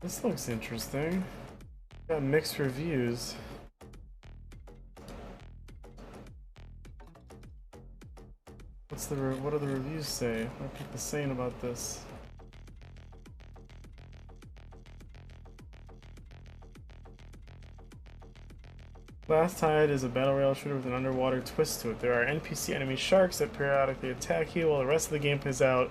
This looks interesting. Got mixed reviews. What do the reviews say? What are people saying about this? Last Tide is a battle royale shooter with an underwater twist to it. There are NPC enemy sharks that periodically attack you while the rest of the game plays out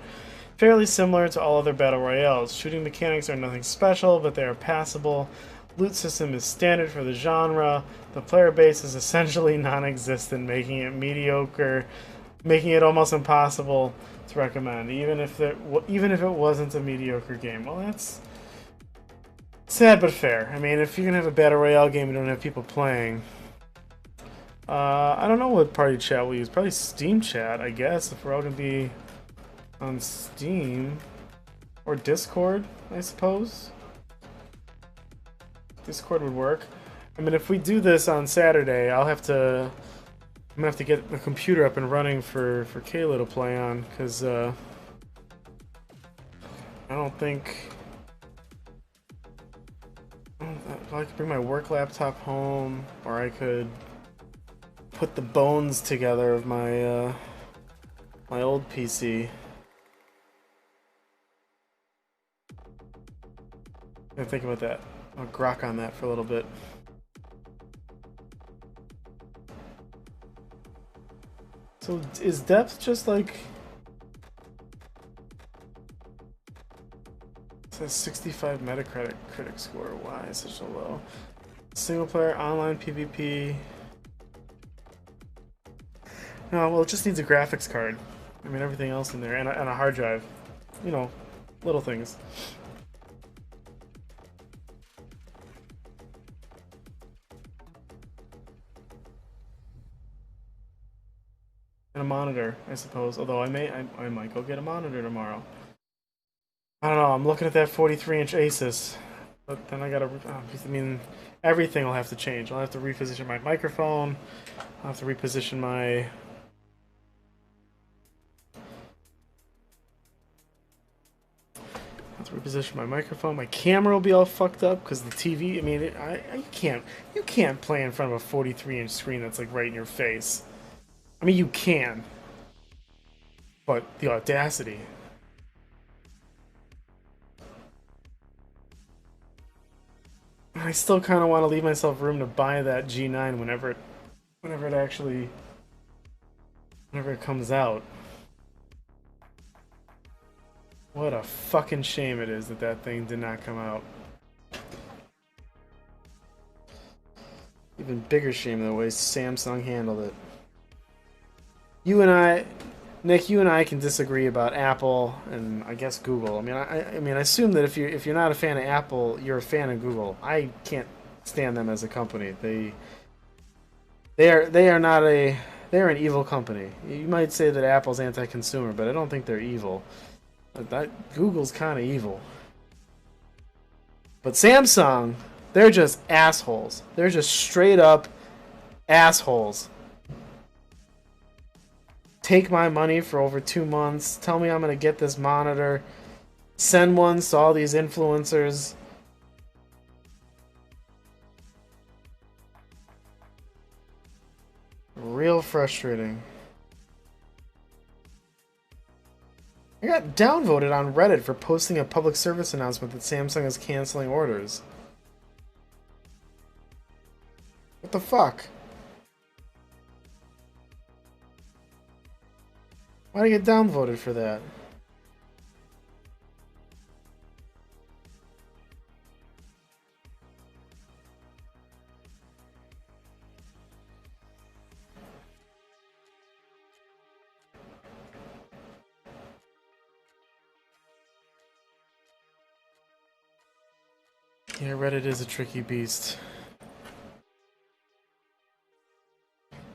fairly similar to all other battle royales. Shooting mechanics are nothing special, but they are passable. Loot system is standard for the genre. The player base is essentially non-existent, making it mediocre, making it almost impossible to recommend, even if it wasn't a mediocre game. Well, that's sad but fair. I mean, if you're gonna have a battle royale game and don't have people playing, I don't know what party chat we'll use. Probably Steam chat, I guess, if we're all gonna be on Steam or Discord, I suppose. Discord would work. I mean, if we do this on Saturday, I'm gonna have to get the computer up and running for Kayla to play on, because I don't think I could bring my work laptop home, or I could put the bones together of my my old PC. I'm gonna think about that. I'll grok on that for a little bit. So is depth just like... It says 65 Metacritic score. Why is such a low? Single player, online PvP. No, well, it just needs a graphics card. I mean, everything else in there, and a hard drive. You know, little things. And a monitor, I suppose. Although I might go get a monitor tomorrow. I don't know. I'm looking at that 43-inch Asus, but then I gotta. I mean, everything will have to change. I'll have to reposition my microphone. I'll have to reposition my. My camera will be all fucked up because the TV. I mean, you can't play in front of a 43-inch screen that's like right in your face. I mean, you can, but the audacity. I still kind of want to leave myself room to buy that G9 whenever it comes out. What a fucking shame it is that that thing did not come out. Even bigger shame the way Samsung handled it. Nick, you and I can disagree about Apple and I guess Google. I mean, I assume that if you're not a fan of Apple, you're a fan of Google. I can't stand them as a company. They're an evil company. You might say that Apple's anti-consumer, but I don't think they're evil. Google's kind of evil. But Samsung, they're just assholes. They're just straight up assholes. Take my money for over 2 months, tell me I'm gonna get this monitor, send ones to all these influencers. Real frustrating. I got downvoted on Reddit for posting a public service announcement that Samsung is canceling orders. What the fuck? Why did I get downvoted for that? Yeah, Reddit is a tricky beast.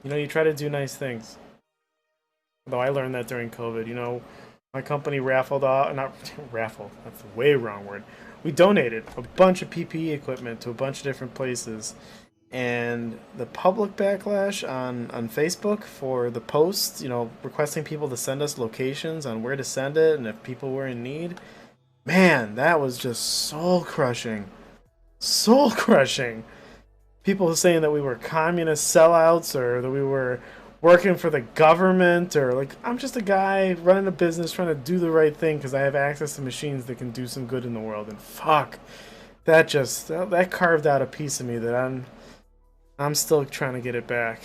You know, you try to do nice things. Although I learned that during COVID. You know, my company raffled off, not raffled, that's the way wrong word. We donated a bunch of PPE equipment to a bunch of different places. And the public backlash on Facebook for the posts, you know, requesting people to send us locations on where to send it and if people were in need, man, that was just soul crushing. Soul crushing. People saying that we were communist sellouts or that we were working for the government or like I'm just a guy running a business trying to do the right thing because I have access to machines that can do some good in the world. And fuck, that just that carved out a piece of me that I'm still trying to get it back.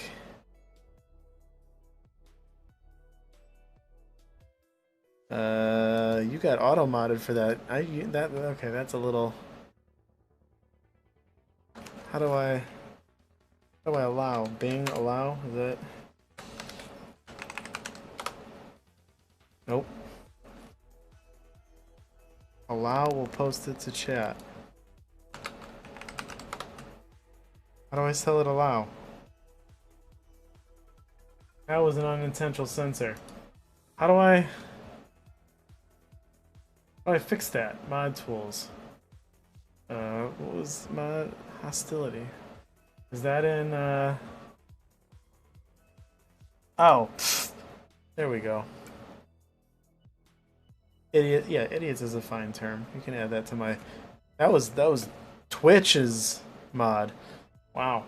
You got auto modded for that. Okay, that's a little. How do I allow? Bing allow? Is that? Nope. Allow will post it to chat. How do I tell it allow? That was an unintentional censor. How do I fix that? Mod tools. What was mod hostility? Is that in oh, there we go. Idiot, yeah, idiots is a fine term. You can add that to my. That was Twitch's mod. Wow.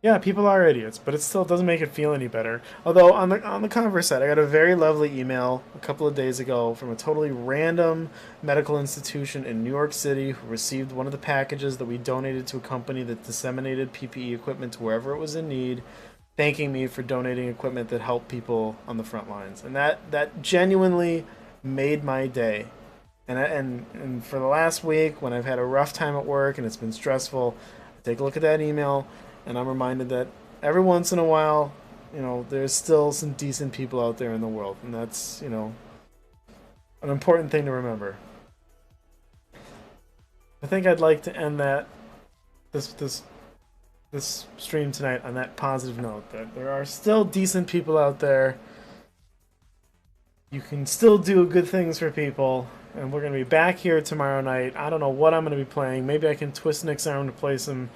Yeah, people are idiots, but it still doesn't make it feel any better. Although on the converse side, I got a very lovely email a couple of days ago from a totally random medical institution in New York City who received one of the packages that we donated to a company that disseminated PPE equipment to wherever it was in need, thanking me for donating equipment that helped people on the front lines. And that genuinely made my day. And for the last week, when I've had a rough time at work and it's been stressful, I take a look at that email and I'm reminded that every once in a while, you know, there's still some decent people out there in the world, and that's, you know, an important thing to remember. I think I'd like to end this stream tonight on that positive note, that there are still decent people out there. You can still do good things for people, and we're going to be back here tomorrow night. I don't know what I'm going to be playing. Maybe I can twist Nick's arm to play some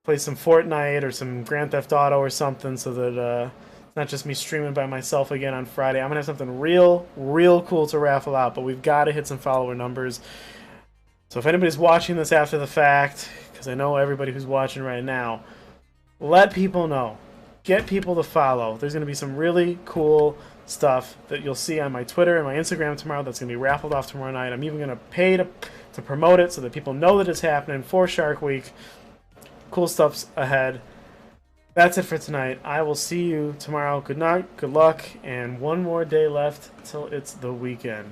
Fortnite or some Grand Theft Auto or something, so that it's not just me streaming by myself again on Friday. I'm gonna have something real cool to raffle out, but we've got to hit some follower numbers. So if anybody's watching this after the fact, because I know everybody who's watching right now, let people know. Get people to follow. There's gonna be some really cool stuff that you'll see on my Twitter and my Instagram tomorrow that's gonna be raffled off tomorrow night. I'm even gonna pay to promote it so that people know that it's happening for Shark Week. Cool stuff's ahead. That's it for tonight. I will see you tomorrow. Good night, good luck, and one more day left till it's the weekend.